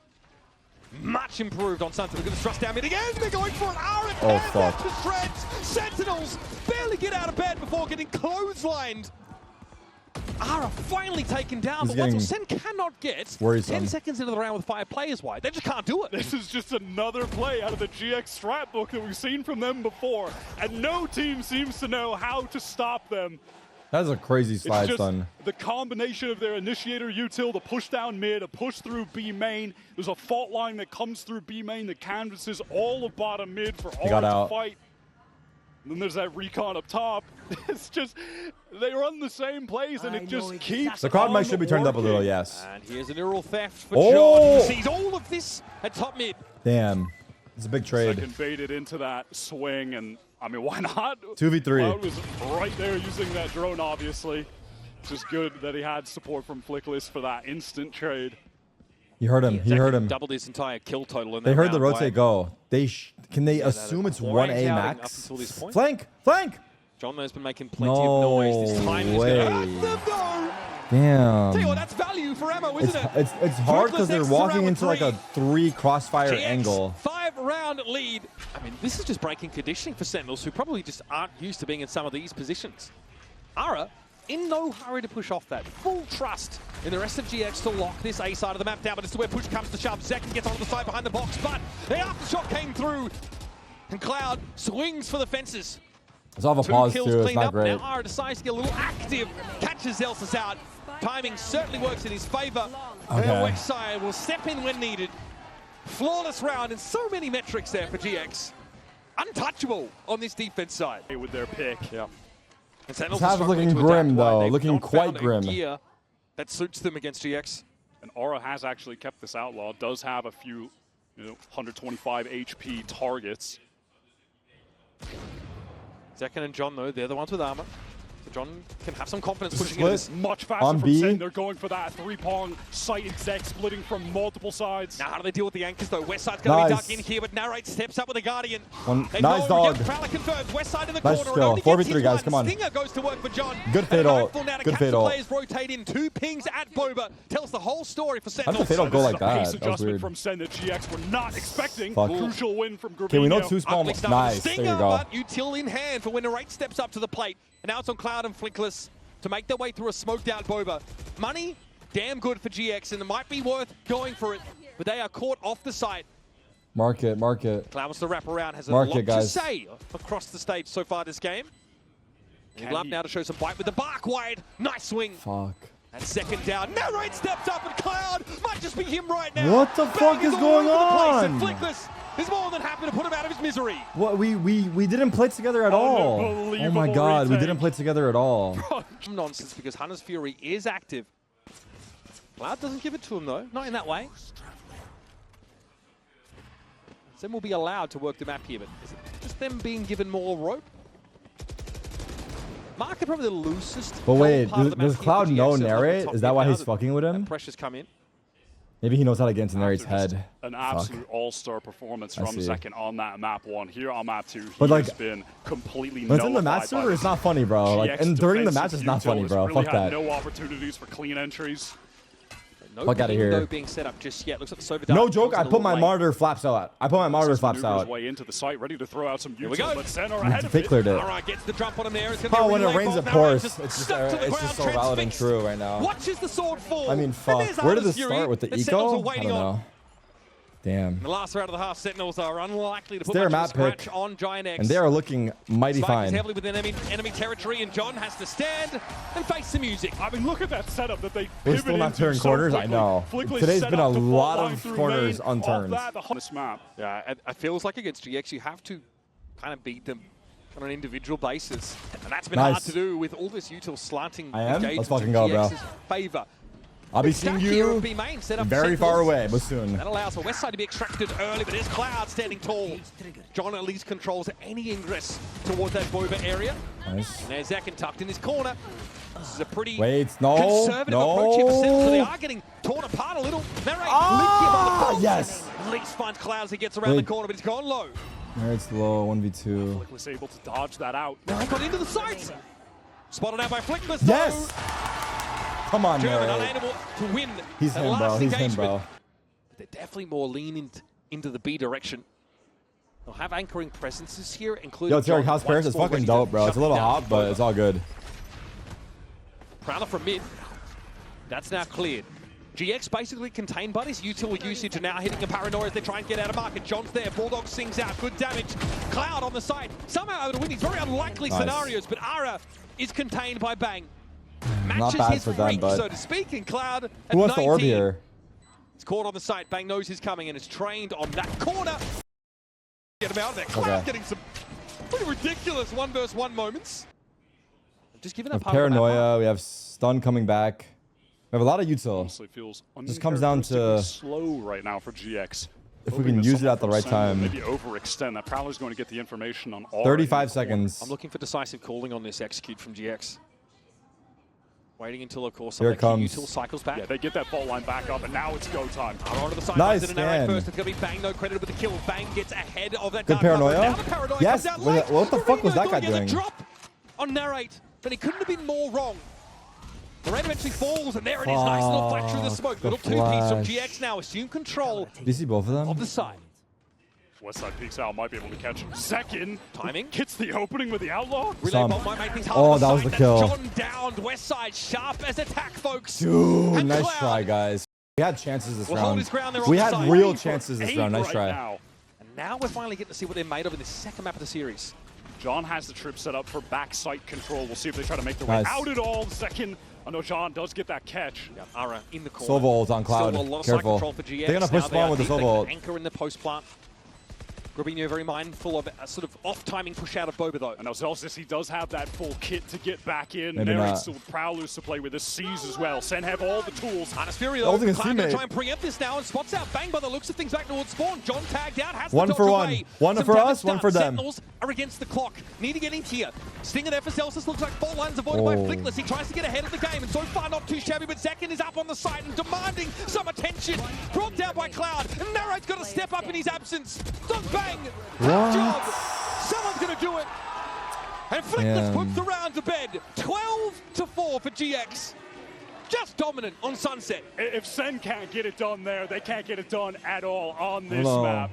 Much improved on Sentinels. They're going to thrust down mid again. They're going for an R. Oh, fuck. To shreds. Sentinels barely get out of bed before getting clotheslined. Ara finally taken down, but once Sen cannot get worrisome. 10 seconds into the round with 5 players wide. They just can't do it. This is just another play out of the GX strat book that we've seen from them before, and no team seems to know how to stop them. That's a crazy slide, son. The combination of their initiator util, the push down mid, a push through B main. There's a fault line that comes through B main that canvases all of bottom mid for all to fight. And then there's that recon up top. It's just, they run the same plays and it just keeps. The crowd mic should be turned up a little, yes. And here's an neural theft for John, who sees all of this at top mid. Damn. It's a big trade. Second baited into that swing, and I mean, why not? 2v3. Cloud was right there using that drone, obviously. Just good that he had support from Flickless for that instant trade. He heard him. He heard him. Doubled his entire kill total in They heard the rotate go. Can they assume it's 1A max? Flank! Flank! John has been making plenty of noise. This time Damn. Tell you what, that's value for ammo, isn't it? It's hard because they're walking into like a 3 crossfire angle. 5-round lead. I mean, this is just breaking conditioning for Sentinels, who probably just aren't used to being in some of these positions. Ara, in no hurry to push off that. Full trust in the rest of GX to lock this A side of the map down, but it's to where push comes to shove. Zek gets onto the side behind the box, but the aftershock came through, and Cloud swings for the fences. It's off a pause too, it's not great. Now Ara decides to get a little active, catches Zelsis out. Timing certainly works in his favor. Okay. West side will step in when needed. Flawless round and so many metrics there for GX. Untouchable on this defense side. With their pick. Yeah. This half is looking grim though, looking quite grim. Gear that suits them against GX. And Aura has actually kept this outlaw, does have a few 125 HP targets. Zekin and John though, they're the ones with armor. So John can have some confidence pushing into this. Much faster from Sen. They're going for that 3-pong sight exec splitting from multiple sides. Now how do they deal with the anchors though? West side's going to be ducked in here, but Narrate steps up with a Guardian. Nice dog. Prowler confirms. West side in the nice corner. 4v3 guys, come on. Stinger goes to work for John. Good fatal. Good fatal. Players rotate in. 2 pings at Boba. Tells the whole story for Sentinels. How did the fatal go like that? Pace adjustment from Sen that GX were not expecting. Crucial win from Grabinho. Okay, we know 2 small. Nice. There you go. But util in hand for when Narate steps up to the plate. And now it's on Cloud and Flinkless to make their way through a smoked out Boba. Money, damn good for GX, and it might be worth going for it, but they are caught off the site. Mark it, mark it. Cloud wants to wrap around, has a lot to say across the stage so far this game. He'd love now to show some bite with the bark wide. Nice swing. Fuck. And second down. Narrate steps up, and Cloud might just be him right now. What the fuck is going on? And Flickless is more than happy to put him out of his misery. What, we didn't play together at all. Oh my god, we didn't play together at all. Nonsense, because Hunter's Fury is active. Cloud doesn't give it to him though, not in that way. Sen will be allowed to work the map here, but is it just them being given more rope? Market probably the loosest. But wait, part of the does map Cloud here for know GX, narrate? top Is that mid why now he's that fucking with him? Pressure's come in. Maybe he knows how to get into Nary's head. An absolute all-star performance from Second on that map 1. Here on map 2, but like, he's been completely but it's in the match server, it's not funny, bro. Like, and during the match, it's not funny, bro. Really Fuck that. No opportunities for clean entries. No fuck out of here. being set up just yet. Looks like the Sober No joke, I put my monitor flaps out. I put my monitor flaps out. Way into the site, ready to throw out some Here we go. but Sen are ahead of They cleared it. All right, gets the jump on him there. It's Oh, when it rains, of course. It's just so valid and true right now. Watches the sword fall. I mean, fuck. Where did this start with the eco? I don't know. Damn. The last round of the half, Sentinels are unlikely to put their much map of a scratch pick, on GIANTX. and they are looking mighty Spike fine. is heavily within enemy territory, and John has to stand and face the music. I mean, look at that setup that they We're still not turning corners, I know. Today's been a lot of corners unturned. This map. Yeah, it feels like against GX, you have to kind of beat them on an individual basis. And that's been hard to do with all this util slanting Let's fucking go, bro. Favor. I'll be seeing you very far away, but soon. That allows the west side to be extracted early, but there's Cloud standing tall. John at least controls any ingress towards that Boba area. Nice. And there's Zakin tucked in his corner. This is a pretty conservative approach here for Sentinels, so they are getting torn apart a little. Yes. At least finds Cloud as he gets around the corner, but he's gone low. It's low, 1v2. Flick was able to dodge that out. Now he got into the sights. Spotted out by Flickless. Yes. Come on, German man. unable to win. He's him, bro. He's him, bro. They're definitely more leaned into the B direction. They'll have anchoring presences here, including. Yo, Tarik, House Paris is fucking dope, bro. It's a little hot, but it's all good. Prowler from mid. That's now cleared. GX basically contained buddies. Util usage are now hitting a paranoia as they try and get out of market. John's there. Bulldog sings out. Good damage. Cloud on the side. Somehow able to win these very unlikely scenarios, but Ara is contained by Bang. Not bad for them, but so to speak, in Cloud at who wants 19. the orb here? It's caught on the site. Bang knows he's coming and is trained on that corner. Get him out of there. Cloud getting some pretty ridiculous 1v1 moments. Just giving up paranoia. We have stun coming back. We have a lot of util. Honestly, feels just comes down to slow right now for GX. If we can use it at the right time. Maybe overextend. That Prowler's going to get the information on all. 35 seconds. I'm looking for decisive calling on this execute from GX. Waiting until, of course, here it comes. Util cycles back. Yeah, they get that fault line back up, and now it's go time. Onto the side. Nice scan. First, it's going to be Bang, no credited with the kill. Bang gets ahead of that. Good paranoia. Now the paranoia yes. comes out What the fuck was that guy doing? Drop on Narrate, but he couldn't have been more wrong. The raid eventually falls, and there it is. Nice little flash through the smoke. Little two-piece from GX now. Assume control. Do you see both of them? Of the side. Westside peeks out, might be able to catch him. Second, timing. Gets the opening with the outlaw. Relay bomb might make things hard. That was the kill. John downed. Westside sharp as attack, folks. Dude, and nice try, guys. We had chances this round. We had real chances this round. Nice try. And now we're finally getting to see what they're made of in the second map of the series. John has the trip set up for backside control. We'll see if they try to make their way out at all. Second, I know John does get that catch. Yeah, Ara in the corner. Sova ult on Cloud. Still a lot of Careful. control for GX. They're gonna push spawn with the Sova ult. Anchor in the post plant. Grabinho very mindful of a sort of off-timing push out of Boba, though. And Zelsis, he does have that full kit to get back in. Maybe There's still Prowlers to play with. The C's as well. Sen have all the tools. Harness Fury, though. Cloud going to try and preempt this now and spots out Bang by the looks of things back towards spawn. John tagged out, has one the for one. away. One for us, one for them. Sentinels are against the clock. Need to get into here. Stinger there for Zelsis. Looks like fault lines avoided by Flickless. He tries to get ahead of the game, and so far not too shabby, but Zakin is up on the site and demanding some attention. Brought down by Cloud, and Narrate's got to step up in his absence. Does Bang. Job. Someone's going to do it. And Flickless puts the round to bed. 12-4 for GX. Just dominant on Sunset. If Sen can't get it done there, they can't get it done at all on this map.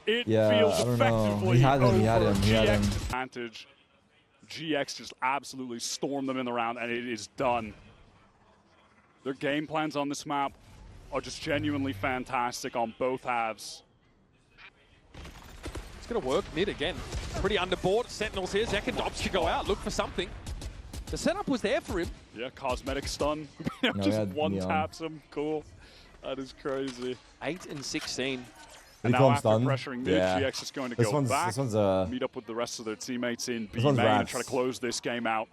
It feels effectively over GX advantage. GX just absolutely stormed them in the round, and it is done. Their game plans on this map are just genuinely fantastic on both halves. It's going to work mid again. Pretty underboard. Sentinels here. Zakin opts to go out. Look for something. The setup was there for him. Yeah, cosmetic stun. Just one taps him. Cool. That is crazy. 8 and 16. And now after pressuring mid, GX is going to go back, this one's meet up with the rest of their teammates in B main and try to close this game out.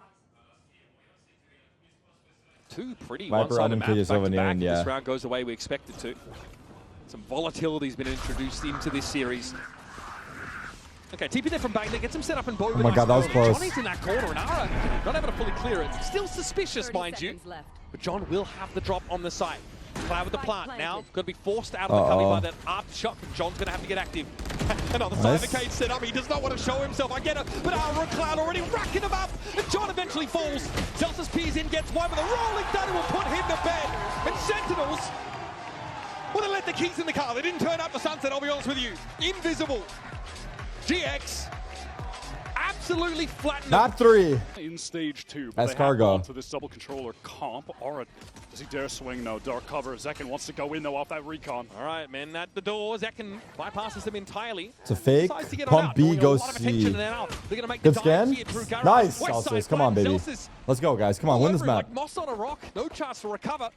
Two pretty one-sided maps back to back. This round goes the way we expect it to. Some volatility has been introduced into this series. Okay, TP there from Bagnet, gets him set up in both. Oh my god, that was close. Johnny's in that corner, and Ara not able to fully clear it. Still suspicious, mind you. But John will have the drop on the site. Cloud with the plant now. Going to be forced out of the cubby by that aftershock. John's going to have to get active. And on the side of the cage set up, he does not want to show himself. I get it, but Ara and Cloud already racking him up. And John eventually falls. Zelsus pees in, gets one with a rolling thunder will put him to bed. And Sentinels, well, they let the keys in the car. They didn't turn up the sunset, I'll be honest with you. Invisible. GX absolutely flattened. Not 3. In stage 2. As cargo. To this double controller comp. Aura, does he dare swing? No. Dark cover. Zekken wants to go in though off that recon. All right, men at the door. Zekken bypasses them entirely. It's a fake. Pump B goes C. Good scan. Nice, Celsius. Come on, baby. Let's go, guys. Come on, win this map. Like moss on a rock. No chance to recover.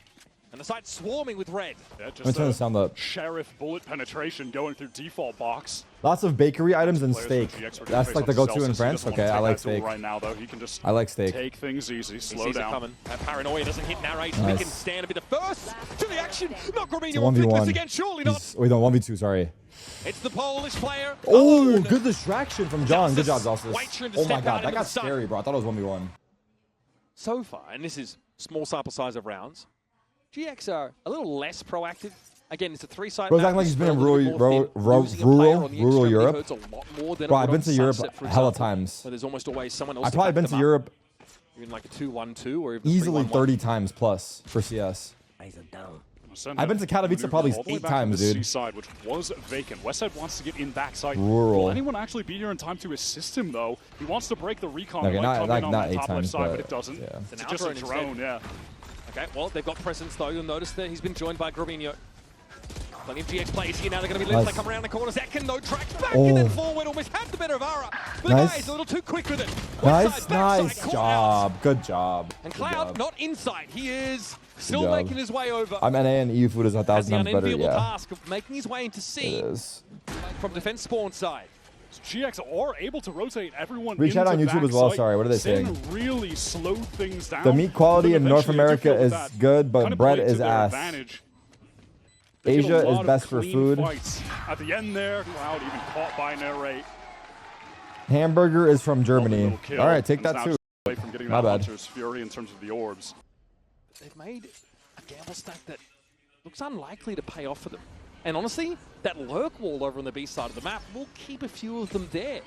And the site's swarming with red. Yeah, just let me turn the sound up. Sheriff bullet penetration going through default box. Lots of bakery items and steak. That's like the go-to in France. Okay, I like steak. Right now, though, he can just I like steak. Take things easy, slow down. It coming. That paranoia doesn't hit narrate. Nice. We can stand to be the first to the action. Not Gromino 1v1 again, surely not. Wait, no, 1v2, sorry. It's the Polish player. Oh, good distraction from John. Good job, Zelsus. Oh my god, that got scary, bro. I thought it was 1v1. So far, and this is small sample size of rounds, GX are a little less proactive. Again, it's a 3-side Bro's acting like he's been in rural Europe. Bro, I've been to Europe hella times. So there's almost always someone else. I've probably been to Europe in like a 2-1-2 or even easily 30 times plus for CS. I've been to Katowice probably 8 times, dude. Seaside, which was vacant. Westside wants to get in backside. Rural. Will anyone actually be here in time to assist him, though? He wants to break the recon. Okay, not 8 top times, side, but it doesn't. Yeah. It's just a drone, yeah. Okay, well, they've got presence, though. You'll notice that he's been joined by Gromino. Plenty of GX players here now. They're going to be lit. They come around the corner. Zekken, no tracks back and then forward. Almost had the better of Ara. But the guy's a little too quick with it. Nice job. Good job. And Cloud not inside. He is still making his way over. I'm NA and EU food is 1,000 times better. The task of making his way into C from defense spawn side. GX are able to rotate everyone. Reach out on YouTube as well. Sorry, what are they saying? Really slow things down. The meat quality in North America is good, but bread is ass. Asia is best for food. At the end there, Cloud even caught by narrate. Hamburger is from Germany. All right, take that too. From getting My bad. Hunter's Fury in terms of the orbs. They've made a gamble stack that looks unlikely to pay off for them. And honestly, that lurk wall over on the B side of the map will keep a few of them there.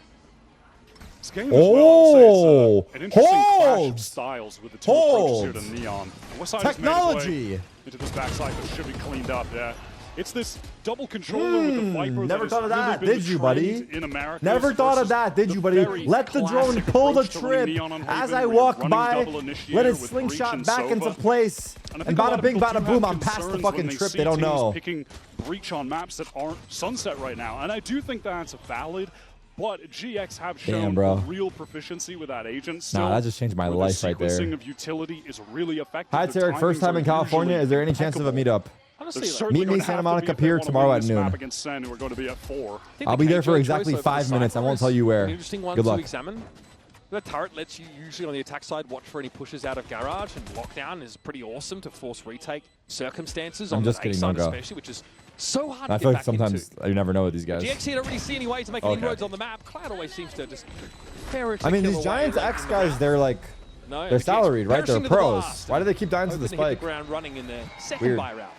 This game as well, an interesting clash of styles with the two approaches here to Neon. Westside technology into this backside that should be cleaned up. Yeah, it's this double controller with the Viper. Never thought of that, really did you, buddy? In America, never thought of that, did you, buddy? Let the drone pull the trip as I walk by. Let it slingshot back into place. And bada bing, bada boom, I'm past the fucking trip. They don't know. Picking breach on maps that aren't Sunset right now, and I do think that's valid. But GX have shown real proficiency with that agent. Still, nah, that just changed my life right there. Sequencing of utility is really effective. Hi, Tarik. First time in California. Is there any chance of a meetup? Honestly, meet me in Santa Monica Pier tomorrow at noon. Against SEN, we're going to be at 4. I'll be there for exactly 5 minutes. I won't tell you where. Interesting one Good luck. to examine. The turret lets you usually on the attack side watch for any pushes out of garage, and lockdown is pretty awesome to force retake circumstances on the A side especially, which is so hard to get feel like back sometimes into. you never know with these guys. GX here don't really see any way to make inroads on the map. Cloud always seems to just I mean, these GIANTX guys, they're like, they're salaried, right? They're pros. Why do they keep dying to the spike? The ground running in their second buy route.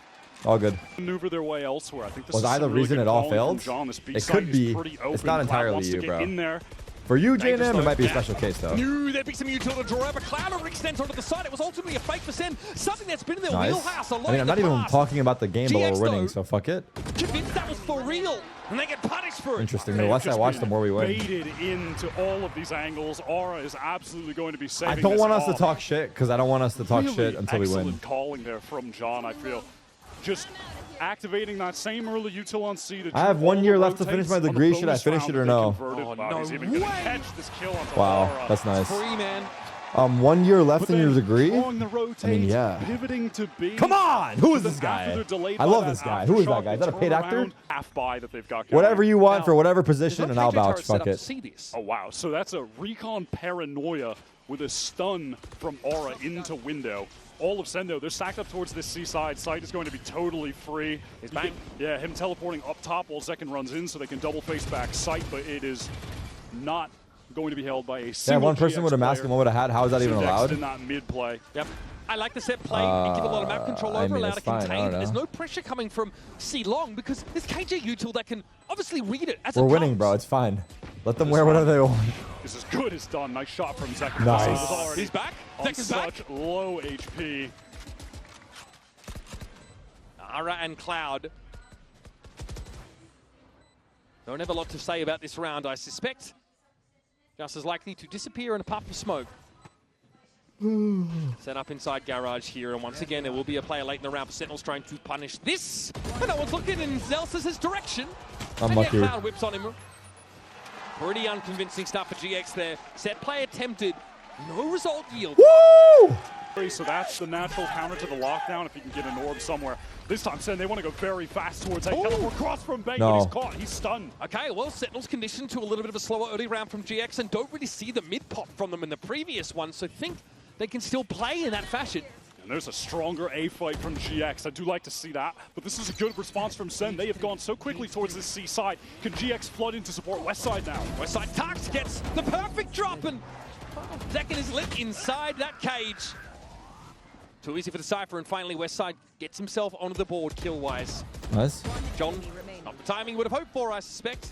All good. Maneuver their way elsewhere. I think this was I the reason it all failed? It could be. It's not entirely you, bro. For you, J&M, it might be a special case, though. Knew there'd be some utility draw over. Cloud extends onto the side. It was ultimately a fake for SEN. Something that's been in their wheelhouse a lot. I mean, I'm not even talking about the game, but we're winning, so fuck it. Convinced that was for real, and they get punished for it. Interesting. The less I watch, the more we win. Baited into all of these angles. Aura is absolutely going to be saving. I don't want us to talk shit, because I don't want us to talk shit until we win. Excellent calling there from John, I feel. Just activating that same early util on C to I have 1 year left to finish my degree. Should I finish it or no? Oh, no catch this kill wow, that's nice. Free, man. 1 year left in your degree? I mean, yeah. Pivoting to B. Come on! Who is this guy? I love this guy. Who is that guy? Is that a paid actor? That they've got whatever you want for whatever position, and I'll vouch. Fuck it. Oh, wow. So that's a recon paranoia with a stun from Aura into window. All of SEN, though, they're stacked up towards this C side. Site is going to be totally free. He's back. Yeah, him teleporting up top while Zekken runs in so they can double face back Site, but it is not going to be held by a Yeah, single one person GX with a mask and player. one with a hat. How is that even allowed? In that mid play. Yep. I like the set play and give a lot of map control over, allow to contain. There's no pressure coming from C Long because there's KJ util that can obviously read it as it comes. We're winning, bro. It's fine. Let them wear whatever they want. This is good as done. Nice shot from Zek. Nice. He's back. On Zek such back. low HP. Ara and Cloud. Don't have a lot to say about this round, I suspect. Just as likely to disappear in a puff of smoke. Set up inside Garage here, and once again, there will be a player late in the round for Sentinels trying to punish this. But no one's looking in Zelsa's direction. Unlucky. And Cloud whips on him. Pretty unconvincing stuff for GX there. Set play attempted. No result yield. Woo! So that's the natural counter to the lockdown if you can get an orb somewhere. This time, Sen, they want to go very fast towards A. Teleport cross from Bang, but he's caught. He's stunned. Okay, well, Sentinels conditioned to a little bit of a slower early round from GX and don't really see the mid pop from them in the previous one, so think they can still play in that fashion. And there's a stronger A fight from GX. I do like to see that, but this is a good response from Sen. They have gone so quickly towards this C side. Can GX flood in to support West side now? West side Tarik gets the perfect drop, and Zekin is lit inside that cage. Too easy for the Cypher, and finally Westside gets himself onto the board kill-wise. Nice. John, not the timing would have hoped for, I suspect.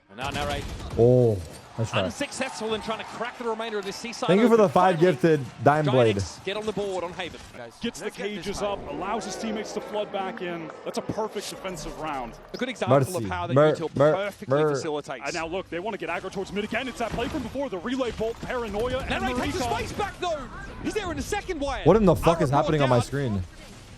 And now Narrate. Oh, that's right. Unsuccessful in trying to crack the remainder of this seaside. Thank you for the open. 5 gifted Dime Blade. GIANTX get on the board on Haven. Gets the cages up, allows his teammates to flood back in. That's a perfect defensive round. A good example of how the util perfectly facilitates. And now look, they want to get aggro towards mid again. It's that play from before, the relay bolt, paranoia, and Narrate takes the space back though. He's there in the second wire. What in the fuck is happening on my screen?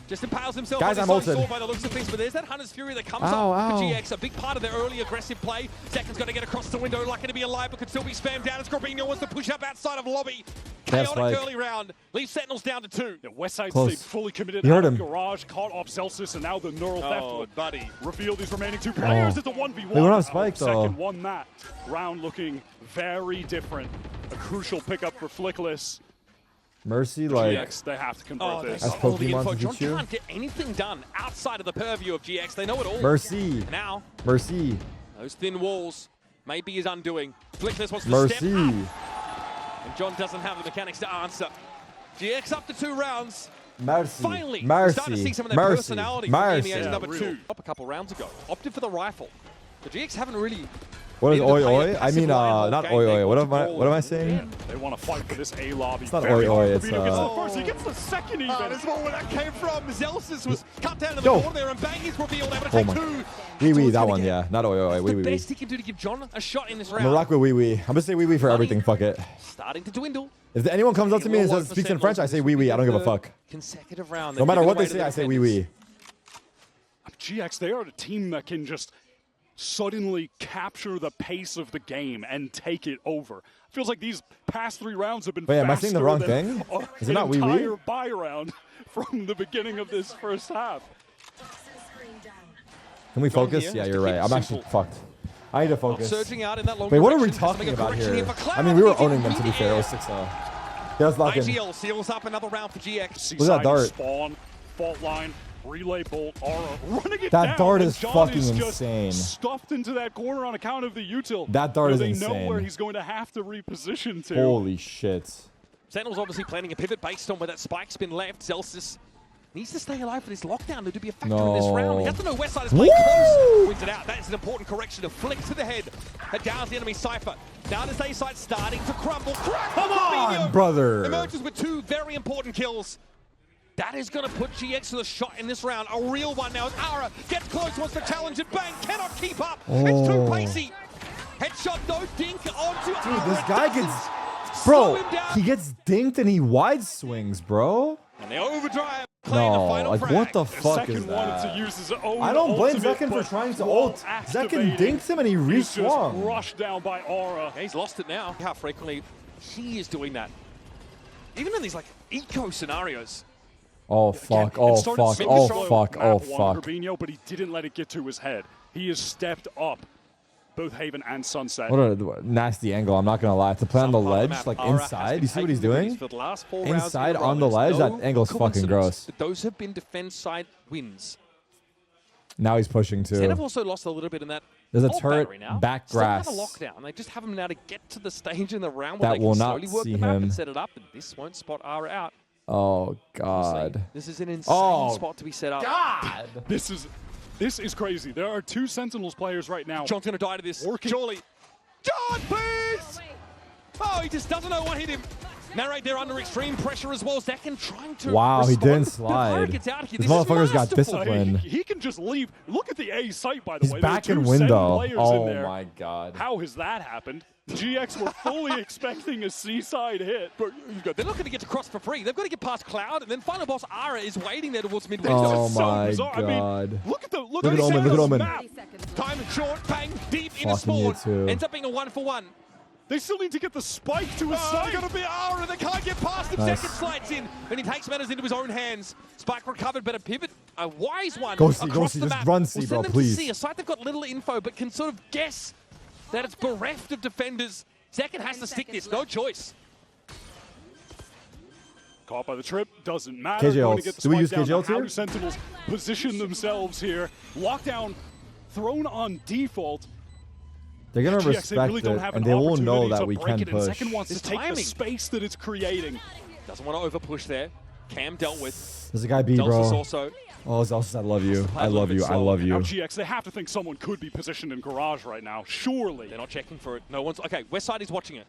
Just impales himself. Guys, I'm ulted. By the looks of things, but there's that Hunter's Fury that comes up for GX. A big part of their early aggressive play. Zekin's got to get across the window, lucky to be alive, but could still be spammed down. Scorpino wants to push up outside of lobby. Chaotic early round. Leaves Sentinels down to 2. Yeah, Westside stayed fully committed. You heard him. Garage, caught off Celsius, and now the neural theft would buddy. reveal these remaining 2 players. It's a 1v1. They went on Spike, though. Second won that. Round looking very different. A crucial pickup for Flickless. Mercy, like... GX, they have to convert this. That's Pokemon to John get you. can't get anything done outside of the purview of GX. They know it all. Mercy. Now, Mercy. those thin walls may be his undoing. Flickless wants to Mercy. step up. And John doesn't have the mechanics to answer. GX up to 2 rounds. Mercy. Finally, we're starting to see some of their personality from EMEA's number 2. Up a couple rounds ago. Opted for the rifle. The GX haven't really... What is oi oi? I mean, not oi oi. What am I saying? They want to fight for this A lobby. It's not oi oi. It's Gets the first. He gets the second even. This is where that came from. Zelsis was cut down to the corner there, and Bang is revealed. Able to take 2. Wee wee, that one, yeah. Not oi oi. Wee wee. The best he can do to give John a shot in this round. I'm gonna rock with wee wee. I'm gonna say wee wee for everything. Fuck it. Starting to dwindle. If anyone comes up to me and says speaks in French, I say wee wee. I don't give a fuck. Consecutive round. No matter what they say, I say wee wee. GX, they are a team that can just suddenly capture the pace of the game and take it over. Feels like these past 3 rounds have been Wait, am I saying the wrong thing? Is it not wee wee? An entire buy round from the beginning of this first half. Can we focus? Yeah, you're right. I'm actually fucked. I need to focus. Surging out in that long Wait, what are we direction, talking about here? Cloud. I mean, we were owning them to be fair. It was 6-0. Yeah, let's lock in. IGL seals up another round for GX. Look at that dart. Spawn, fault line, relay bolt, Aura running it that down. Dart is John fucking is just insane. Stuffed into that corner on account of the util. That Dart is they insane. know where he's going to have to reposition to. Holy shit. Sentinels obviously planning a pivot based on where that spike's been left. Zelsis needs to stay alive for this lockdown to be a factor in this round. He has to know Westside is playing close. Wins it out. That is an important correction. A flick to the head. That downs the enemy Cypher. Now this A side starting to crumble. Come on, brother. Emerges with 2 very important kills. That is going to put GX to the shot in this round. A real one now as Ara gets close, wants to challenge it. Bang, cannot keep up. It's too pacey. Headshot, no dink onto Ara. Dude, this guy gets... Bro, he gets dinked and he wide swings, bro. And they overdrive. No, like what the fuck is that? To use his own I don't blame ultimate, Zekin for trying to while ult. Zekin dinked him and he He's just reswung. rushed down by Aura. Yeah, he's lost it now. How frequently he is doing that. Even in these like eco scenarios. Oh fuck, oh fuck, oh fuck, oh fuck. Rubinho, but he didn't let it get to his head. He has stepped up both Haven and Sunset. What a nasty angle, I'm not gonna lie. To play on the ledge, like inside, you see what he's doing? Inside on the ledge, that angle's fucking gross. Those have been defense side wins. Now he's pushing too. Sen have also lost a little bit in that There's a Old turret battery now. back Still grass. have a lockdown. They just have him now to get to the stage in the round where That they can will not slowly work see the map him. and set it up. And this won't spot Ara out. Oh, God. This is an insane spot to be set up. God! This is crazy. There are 2 Sentinels players right now. John's going to die to this. Surely. John, please! Oh, he just doesn't know what hit him. Narrate there under extreme pressure as well. Zekin trying to Wow, he didn't respond. The slide. Tarik gets out here. This This is motherfucker's got masterful. discipline. He can just leave. Look at the A site, by the He's way. back There are in 2 Sen window. players in Oh, there. my God. How has that happened? GX were fully expecting a C-side hit. But they're not going to get to cross for free. They've got to get past Cloud, and then final boss Ara is waiting there towards mid. Oh, so my bizarre. God. I mean, look at Look at Omen, look at Omen. map. Time short, bang, deep in a Fucking you spawn. too. Ends up being a 1-for-1. They still need to get the spike to his Oh, side. got to be Ara. They can't get past him. Nice. Second slides in, and he takes matters into his own hands. Spike recovered, but a pivot, a wise one. Go C, across C, the just map. run C, Will bro, send them please. To C, a site they've got little info, but can sort of guess that it's bereft of defenders. Zekin has to stick this. No choice. Caught by the trip, doesn't matter. KJ Going to ults. get the Do we spike use down. KJ Now, ults how here? do Sentinels position themselves here? Lockdown thrown on default. They're going to GX, respect they really don't it, have and an they will know opportunity that to we break can it, and push. Second wants This to take timing. the space that it's creating. Doesn't want to over push there. Cam dealt with. There's a guy B, Delsus bro. also. Oh, Zelsus, I love you. I a little love bit you. I slow. love Now you. GX, they have to think someone could be positioned in garage right now. Surely. They're not checking for it. No one's. Okay, Westside is watching it.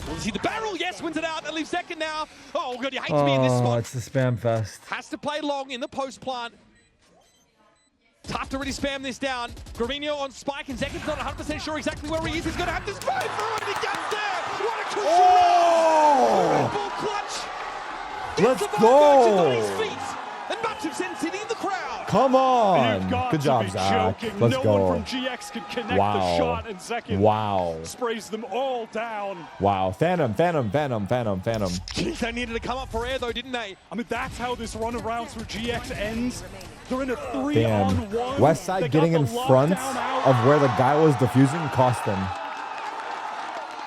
Will see the barrel? Yes, wins it out. That leaves second now. Oh, God, you hate to be in this Oh, spot. it's the spam fest. Has to play long in the post plant. Tough to really spam this down. Gravino on spike, and Zekin's not 100% sure exactly where he is. He's going to have to spray through it, and he gets there. What a crucial Red Bull clutch. Gets Let's the Valkyries on his go. feet. And much of Sen City in the crowd. Come You've on. got Good to job, be Zach. joking. Let's no go. one from GX can connect Wow. the shot, and Zekin Wow. sprays them all down. Wow. Phantom. Jeez, they needed to come up for air, though, didn't they? I mean, that's how this run of rounds for GX ends. They're in a Damn. 3-on-1. They Westside got getting the in front lockdown out. of where the guy was defusing cost them.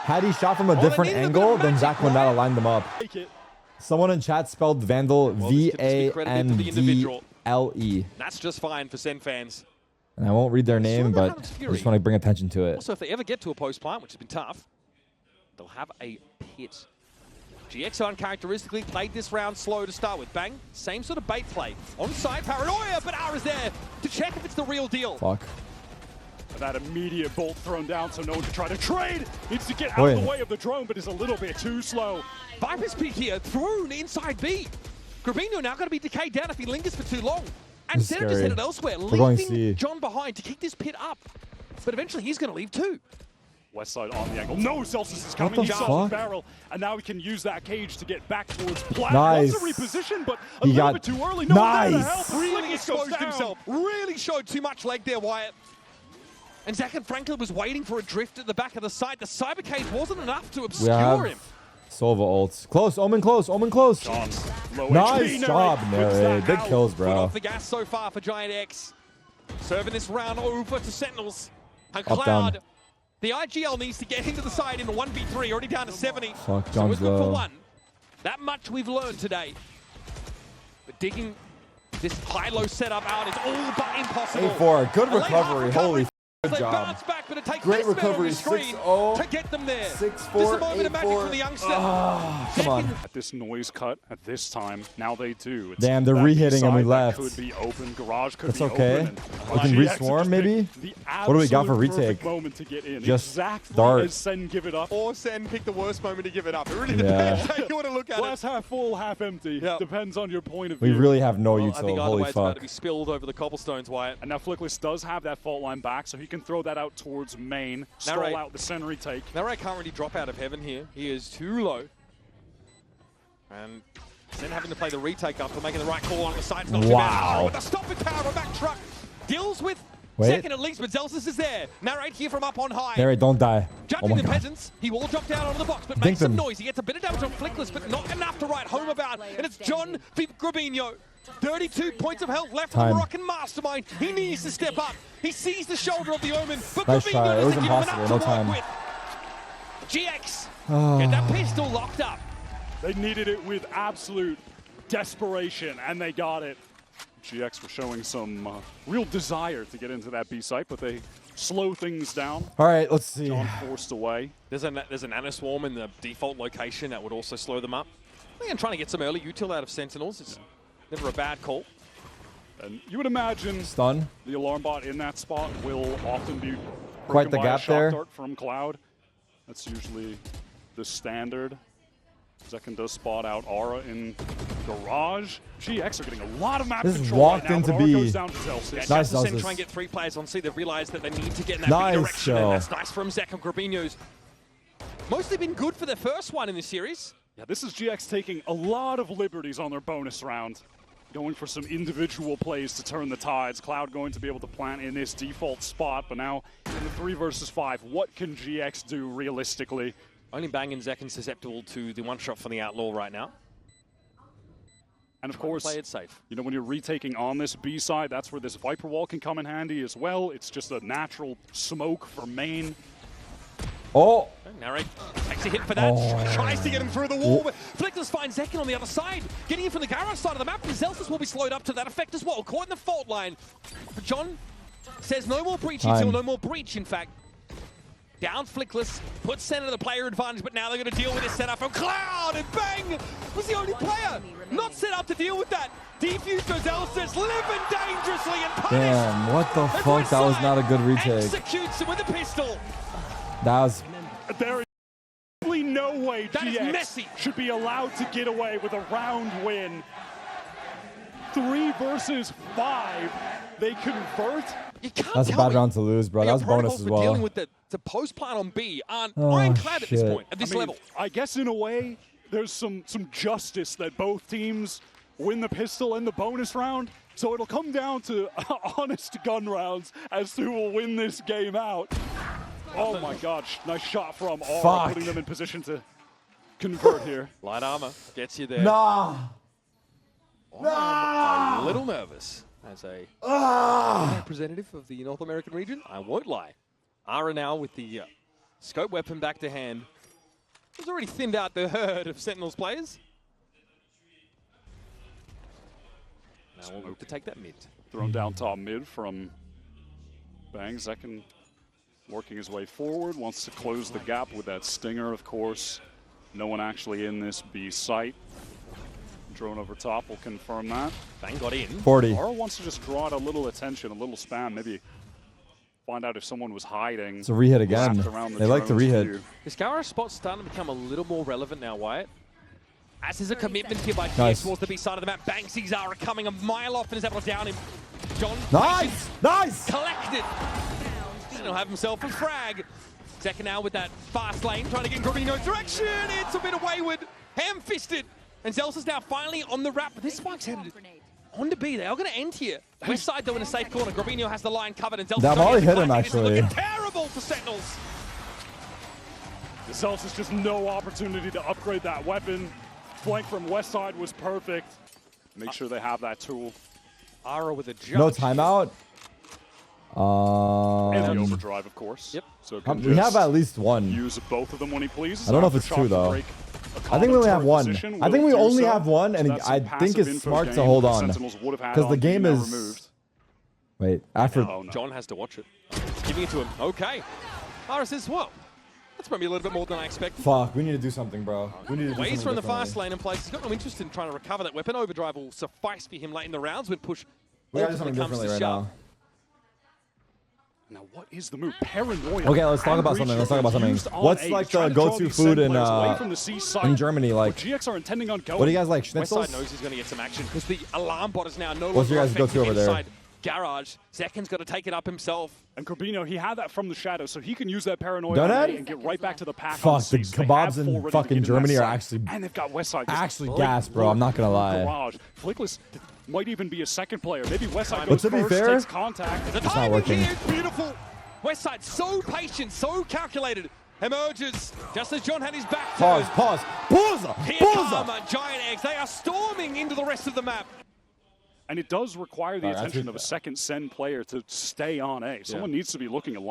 Had he shot from a different they needed a bit angle, of then magic, Zach would not have lined them up. Take it. Someone in chat spelled Vandal Well, this could just be credited to the individual. VANDLE. That's just fine for Sen fans. And I won't read their name, Saw that but Alex I Fury. just want to bring attention to it. Also, if they ever get to a post plant, which has been tough, they'll have a pit. GX uncharacteristically played this round slow to start with. Bang, same sort of bait play. Onside paranoia, but Ara's there to check if it's the real deal. Fuck. That immediate bolt thrown down, so no one can try to trade. Needs to get out of the way of the drone, but is a little bit too slow. Viper's pick here, thrown inside B. Gravino now going to be decayed down if he lingers for too long. And This is Sen just scary. headed elsewhere, We're going leaving C. John behind to keep this pit up. But eventually he's going to leave too. Westside on the angle. No, Celsius is coming. the He saw fuck? the barrel, and now he can use that cage to get back towards Plat. Nice. Wants to reposition, but a He little got- bit too early. No one there to Nice. help. Really Flickers exposed goes down. himself. Really showed too much leg there, Wyatt. And Zach and Franklin was waiting for a drift at the back of the site. The cyber cage wasn't enough to We obscure have him. Sova ults. Close. Omen close. Omen close. John's low Nice HP. job, Narrate Nere. puts that Big out. kills, Put bro. off the gas so far for GIANTX. Serving this round over to Sentinels. And Up, Cloud. down. The IGL needs to get into the side in a 1v3, already down to 70. Fuck, So John's it's good for low. one. That much we've learned today. But digging this high-low setup out is all but impossible. 8-4. Good A late half recovery. Holy They good job. bounce back, but it takes Great this man on recovery. the screen 6-0. to get them there. 6-4, Just a moment of magic 8-4. from the youngster. Come on. At this noise cut, at this time, now they do. It's Damn, they're that re-hitting and we side that left. Could be open. Garage could That's be okay. open. We can GX reswarm, just maybe? picked the What do we got for absolute perfect retake? moment to get in. Just exactly dart. as Sen give it up. Or Sen pick the worst moment to give it up. It really Yeah. depends how you want to look at Glass it. half full, half empty. Yeah. Depends on your point of We view. really have no Well, I think util. either Holy way it's about fuck. to be spilled over the cobblestones, Wyatt. And now Flickless does have that fault line back, so he can throw that out towards main, stall Narrate. out the Sen retake. Narrate can't really drop out of heaven here. He is too low. And Sen having to play the retake after making the right call on the side's not too Wow. bad. With the stopping power of that truck. Deals with Wait. second at least, but Zelsus is there. Narrate here from up on high. Nere, don't die. Oh Judging my the god. peasants, he will drop down onto the box, but Dink makes some them. noise. He gets a bit of damage on Flickless, but not enough to write home about. And it's John Grabinho. 32 points of health left for the Time. Moroccan mastermind. He needs to step up. He sees the shoulder of the Omen, but Nice Grabinho try. It was doesn't give him impossible. enough No to time. work with. GX, get that pistol locked up. They needed it with absolute desperation, and they got it. GX were showing some real desire to get into that B site, but they slow things down. All right, let's see. John forced away. There's a Nano Swarm in the default location that would also slow them up. I think I'm trying to get some early util out of Sentinels. It's never a bad call. And you would imagine Stun. the alarm bot in that spot will often be Quite the broken by a gap shock there. dart from Cloud. That's usually the standard. Zekken does spot out Aura in Garage. GX are getting a lot of map This is control walked right now, into but Aura B. goes down to Zelsis. Yeah, Nice, just to Zelsis. try and get 3 players on C. They've realized that they need to get in that Nice, B direction. Joe. And that's nice from Zekken. Grabinho's mostly been good for their first one in this series. Yeah, this is GX taking a lot of liberties on their bonus round. Going for some individual plays to turn the tides. Cloud going to be able to plant in this default spot, but now in the 3 versus 5, what can GX do realistically? Only Bang and Zekken susceptible to the one shot from the Outlaw right now. And of course, Play it safe. you know, when you're retaking on this B side, that's where this Viper Wall can come in handy as well. It's just a natural smoke for main. Oh. Narek takes a hit for that, tries to get him through the wall, but Flickless finds Zekken on the other side, getting in from the garage side of the map, and Zelsis will be slowed up to that effect as well, caught in the fault line. But John says no more breach until no more breach, in fact. Down Flickless, puts Sen at the player advantage, but now they're going to deal with this setup from Cloud, and Bang was the only player not set up to deal with that. Defused goes Zelsis, living dangerously and punished. Damn, what the fuck? That was not a good retake. Executes him with a pistol. That was... There is simply no way That is GX messy. should be allowed to get away with a round win. 3 versus 5, they convert. You can't That's a tell bad me round to lose, bro. That was bonus as for dealing well. with the post plant on B aren't ironclad at this shit. point, at this I mean, level. I guess in a way, there's some justice that both teams win the pistol and the bonus round. So it'll come down to honest gun rounds as to who will win this game out. Oh my gosh, nice shot from Aura, putting them in position to convert here. Light armor gets you there. Nah. A little nervous as a representative of the North American region. I won't lie. Ara now with the scope weapon back to hand. He's already thinned out the herd of Sentinels players. Now we'll look to take that mid. Thrown down top mid from Bang. Zekken working his way forward, wants to close the gap with that stinger, of course. No one actually in this B site. Drone over top will confirm that. Bang got in. 40. Aura wants to just draw out a little attention, a little spam, maybe find out if someone was hiding. It's a rehit again. wrapped around the They like the drone's rehit. view. This garage spot's starting to become a little more relevant now, Wyatt. As is a commitment here by GX Nice. towards the B side of the map. Bang sees Ara coming a mile off and is able to down him. John Nice! Nice! collected. And he'll have himself a frag. Zekken now with that fast lane, trying to get in Grabinho's direction. It's a bit of wayward, ham-fisted. And Zelsis is now finally on the wrap. But this spike's headed on to B. They are going to end here. West side, though, in a safe corner. Grabinho has the line covered, and Zelsis That volley hit him, This is actually. looking terrible for Sentinels. Zelsis is just no opportunity to upgrade that weapon. Flank from west side was perfect. Make sure they have that tool. Ara with a jump. No timeout. And the overdrive, of course. Yep. So We have at least one. use both of them when he pleases. I don't know if After it's shot two, to though. break a I think we only have common one. position, I think will we do only so. have one, and So that's I some think passive it's info smart to gain hold that on. Sentinels would have had Because the on game being is... removed. Wait, after... Oh, no. John has to watch it. Giving it to him. Okay. Ara says, well, that's probably a little bit more than I expected. Fuck, we need to do something, bro. We need to do Ways something from the differently. fast lane in place. He's got no interest in trying to recover that weapon. Overdrive will suffice for him late in the rounds when push We gotta do ultimately something comes to differently right shove. now. Now, what is the move? Paranoia. Okay, let's talk about something. Let's talk about something. What's like the go-to food in Germany? Like, GX are intending on going. what do you guys like? West side Schnitzels? knows he's going to get some action because the alarm bot is now no What's your longer guys' go-to effective over there? inside garage. Zekken's got to take it up himself. And Corbino, he had that from the shadow, so he can use that paranoia Donut? and get right back to the pack. Fuck, on the C. So they kebabs have in full ready to fucking get in that Germany are side. actually And they've got Westside. just actually right gas, bro. I'm not gonna lie. Garage. Flickless might even be a second player. Maybe Westside But goes to be first, fair, takes contact. The not timing working. here is beautiful. Westside so patient, so calculated. Emerges just as John had his back Pause, turned. pause. Pause. Here Pause. come GIANTX. They are storming into the rest of the map. And it does require the All right, attention of a second SEN player to stay on A. Someone needs to be looking at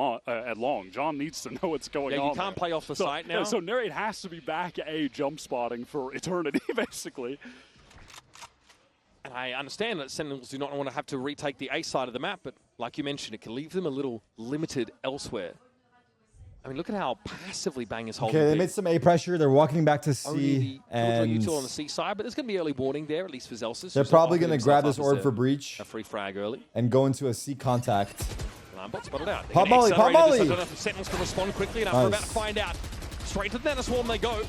long. John needs to know what's going on. Yeah, you can't play off the so, site now. So Narrate has to be back A jump spotting for eternity, basically. And I understand that Sentinels do not want to have to retake the A side of the map, but like you mentioned, it can leave them a little limited elsewhere. I mean, look at how passively Bang is holding. Okay, they made some A pressure. They're walking back to C. And util on the C side, but there's going to be early warning there, at least for Zelsis. They're probably going to grab this orb for breach. A free frag early. And go into a C contact. Lambot spotted out. Pop molly, pop molly! I don't know if the Sentinels can respond quickly enough. We're about to find out. Straight to the Nanoswarm they go.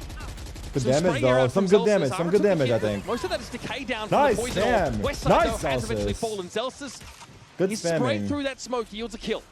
Good damage though. Some good damage. Some good damage, I think. Most of that is decay down from nice, the poison. Sam. West side Nice, though, has eventually fallen. Zelsis, good he's spamming. sprayed through that smoke, yields a kill.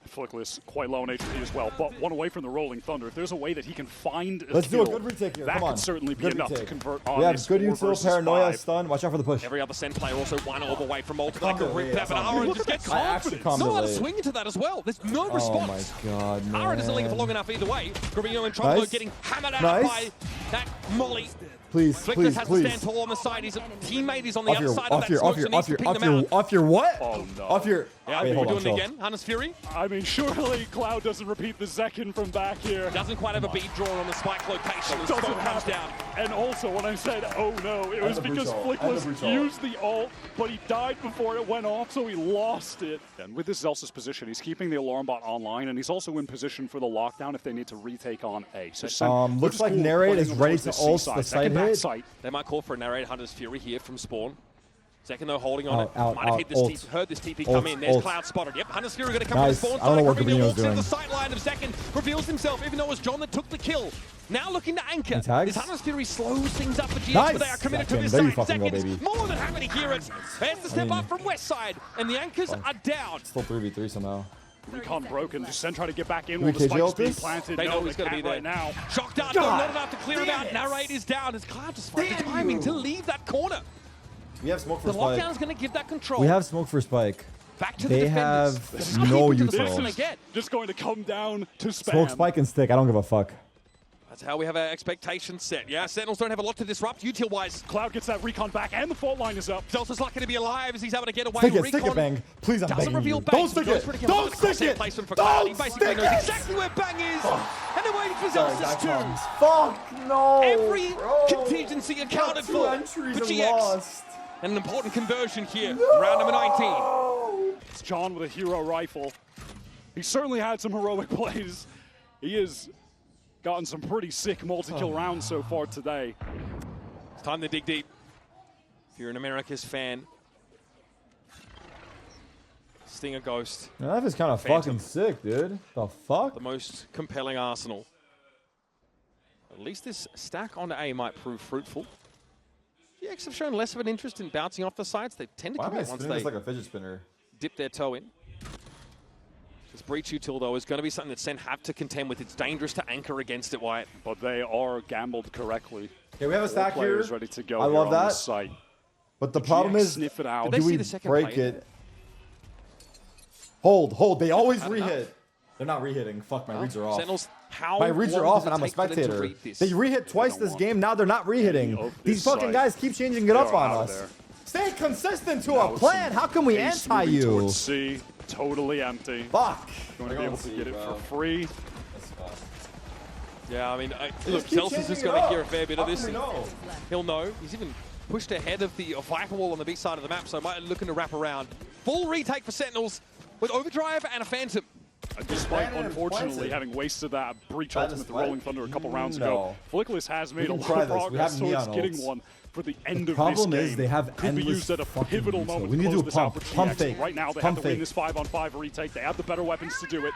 Flickless quite low on HP as well, but one away from the Rolling Thunder. If there's a way that he can find a Let's kill, do a good retake here. that Come on. could certainly be good enough retake. to convert on We have this good 4 util, versus paranoia, 5. stun. Watch out for the push. Every other Sen player also one orb away from multiple. They could rip yeah, that, but Aaron just gets confident. No one to swing into that as well. There's no response. Oh my god, man. Aaron isn't linger for long enough either way. Gravino and Trumbo getting hammered out by that molly. Please, Flickless please, has please. to stand tall on the side. His teammate is on the other side of that smoke, off your what? Oh no. Off your... Yeah, Wait, we're hold doing on, it again. Hunter's Fury. I mean, surely Cloud doesn't repeat the Zekin from back here. Doesn't quite have a bead drawn on the spike location. Doesn't have down. And also, when I said, oh no, it was because Flickless used the ult, but he died before it went off, so he lost it. And with this Zelsis position, he's keeping the alarm bot online, and he's also in position for the lockdown if they need to retake on A. So looks like Narrate is ready to ult the side hit. They might call for a Narrate Hunter's Fury here from spawn. Second though, holding on it. Might have hit this heard this TP come in. There's Cloud spotted. Yep, Hunter's Fury going to come to the spawn. I don't know what Gravino's walks doing. into the sight line of Second, reveals himself, even though it was John that took the kill. Now looking to anchor. His Hunter's Fury slows things up for GX, but they are committed to this side. Second is more than happy to hear it. There's the step up from West side, and the anchors are down. Still 3v3 somehow. Recon broken. Just Sen trying to get back in while the spike's being planted. They know he's going to be there right now. Shock dart, though, not enough to clear him out. Narrate is down as Cloud just finds the timing to leave that corner. We have smoke for Spike. The lockdown is going to give that control. We have smoke for Spike. Back to the defenders. They have no util. This is just going to come down to spam. Smoke, Spike, and stick. I don't give a fuck. That's how we have our expectations set. Yeah, Sentinels don't have a lot to disrupt util-wise. Cloud gets that recon back, and the fault line is up. Zelsis lucky to be alive as he's able to get away. Stick it, Bang. Please, I'm doesn't banging reveal you. Bang. Don't stick it. Don't stick it. He basically knows exactly where Bang is, and they're waiting for Zelsis too. Fuck no. Every contingency accounted for GX. And an important conversion here, round number 19. It's John with a hero rifle. He certainly had some heroic plays. He has gotten some pretty sick multi-kill rounds so far today. It's time to dig deep. If you're an America's fan, Stinger Ghost. That is kind of fucking sick, dude. The fuck? The most compelling arsenal. At least this stack on A might prove fruitful. GX have shown less of an interest in bouncing off the sides. They tend to commit once they like a fidget spinner. Dip their toe in. This breach util, though, is going to be something that Sen have to contend with. It's dangerous to anchor against it, Wyatt. But they are gambled correctly. Okay, we have a stack here. Ready to go. I love that. Site. But the problem is, sniff it out. do we break it? Hold. They always re-hit. They're not re-hitting. Fuck, my reads are off. Sentinels, my reads are off and I'm a spectator. They re-hit twice this game, now they're not re-hitting. These fucking guys keep changing it up on us. Stay consistent to a plan. How can we anti you? C, totally empty. Fuck. Going to be able to get it for free. Yeah, I mean, look, Zelsis is going to hear a fair bit of this. He'll know. He's even pushed ahead of the Viper wall on the B side of the map, so might be looking to wrap around. Full retake for Sentinels with Overdrive and a Phantom. Despite, unfortunately, having wasted that breach ultimate, the Rolling Thunder, a couple rounds ago, Flickless has made a lot of progress towards getting one for the end of this game. The problem is they have could be used at a pivotal moment. We need to do a pump fake. Right now, they have to win this 5-on-5 retake. They have the better weapons to do it.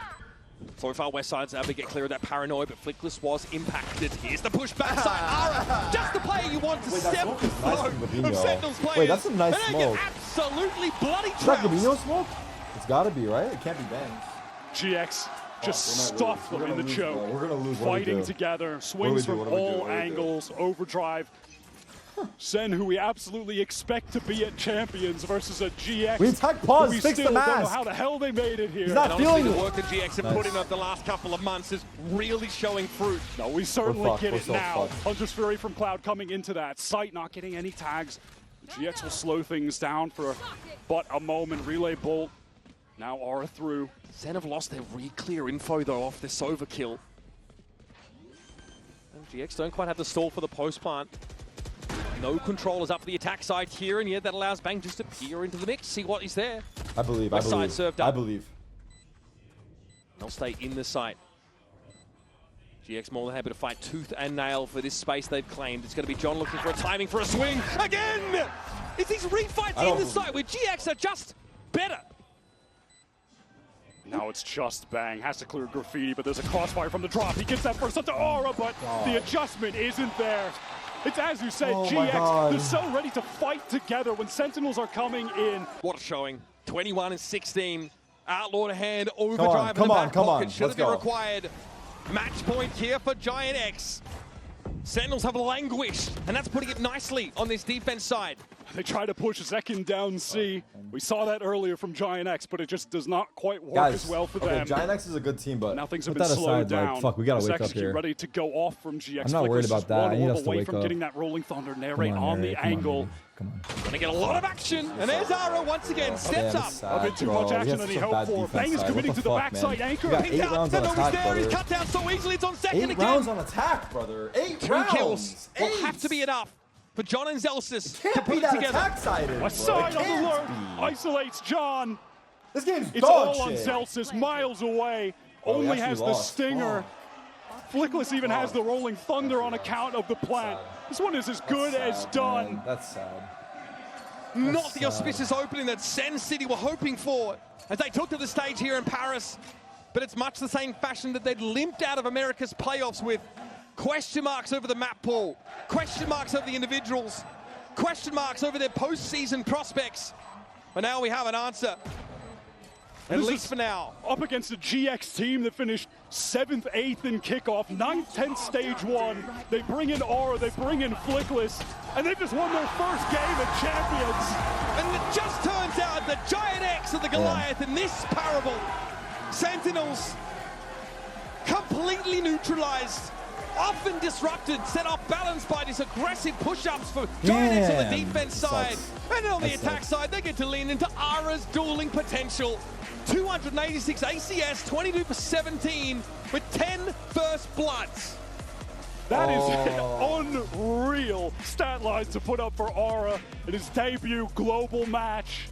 So far, West Side's able to get clear of that paranoia, but Flickless was impacted. Here's the push backside. Ara, just the player you want to step the flow of Sentinels players. Wait, that's some nice smoke. Absolutely bloody trounced. Is that Gravino smoke? It's got to be, right? It can't be Bang. GX just stuffed them in the choke. We're going to lose. Fighting together, swings from all angles, overdrive. Sen, who we absolutely expect to be at Champions, versus a GX. We attack pause, we fix still the mask. don't know how the hell they made it here. He's not feeling the work that GX have put in over the last couple of months is really showing fruit. No, we certainly get it now. Hunter's Fury from Cloud coming into that. Sight not getting any tags. GX will slow things down for but a moment. Relay Bolt. Now Aura through. Sen have lost their re-clear info, though, off this overkill. And GX don't quite have the stall for the post plant. No controllers up the attack side here, and yeah, that allows Bang just to peer into the mix, see what is there. I believe. West side served up. I believe. They'll stay in the site. GX more than happy to fight tooth and nail for this space they've claimed. It's going to be John looking for a timing for a swing. Again! It's these refights in the site where GX are just better. Now it's just Bang. Has to clear Graffiti, but there's a crossfire from the drop. He gets that first up to Aura, but the adjustment isn't there. It's as you said, GX, they're so ready to fight together when Sentinels are coming in. What a showing. 21 and 16. Outlaw to hand, overdrive in the back pocket. Should have been required. Match point here for GIANTX. Sentinels have languished, and that's putting it nicely on this defense side. They try to push second down C. We saw that earlier from GIANTX, but it just does not quite work as well for them. GIANTX is a good team, but now things have been slowed down. Like, fuck, we gotta wake up here. Ready to go off from GX. I'm not worried about that. I need us to wake from up. Getting that rolling thunder narrate on the angle. Come on. Gonna get a lot of action, and there's Ara once again, steps up. A bit too much action than he hoped for. Bang is committing to the backside anchor. Picked out, he's cut down so easily, it's on second again. 8 rounds on attack, brother. 8 rounds. 2 kills will have to be enough for John and Zelsis to put it together. West side on the alert, isolates John. This game's It's all on Zelsis, miles away. Only has the stinger. Flickless even has the rolling thunder on account of the plant. This one is as good as done. That's sad. Not the auspicious opening that Sen City were hoping for as they took to the stage here in Paris. But it's much the same fashion that they'd limped out of America's playoffs with. Question marks over the map pool, question marks over the individuals, question marks over their postseason prospects. But now we have an answer, at least for now. Up against a GX team that finished 7th, 8th in kickoff, 9th, 10th stage 1. They bring in Aura, they bring in Flickless, and they just won their first game at Champions. And it just turns out that GIANTX are the Goliath in this parable. Sentinels completely neutralized, often disrupted, set off balance by these aggressive push-ups for GIANTX on the defense side. And on the attack side, they get to lean into Ara's dueling potential. 286 ACS, 22 for 17, with 10 first bloods. That is unreal stat lines to put up for Aura in his debut global match.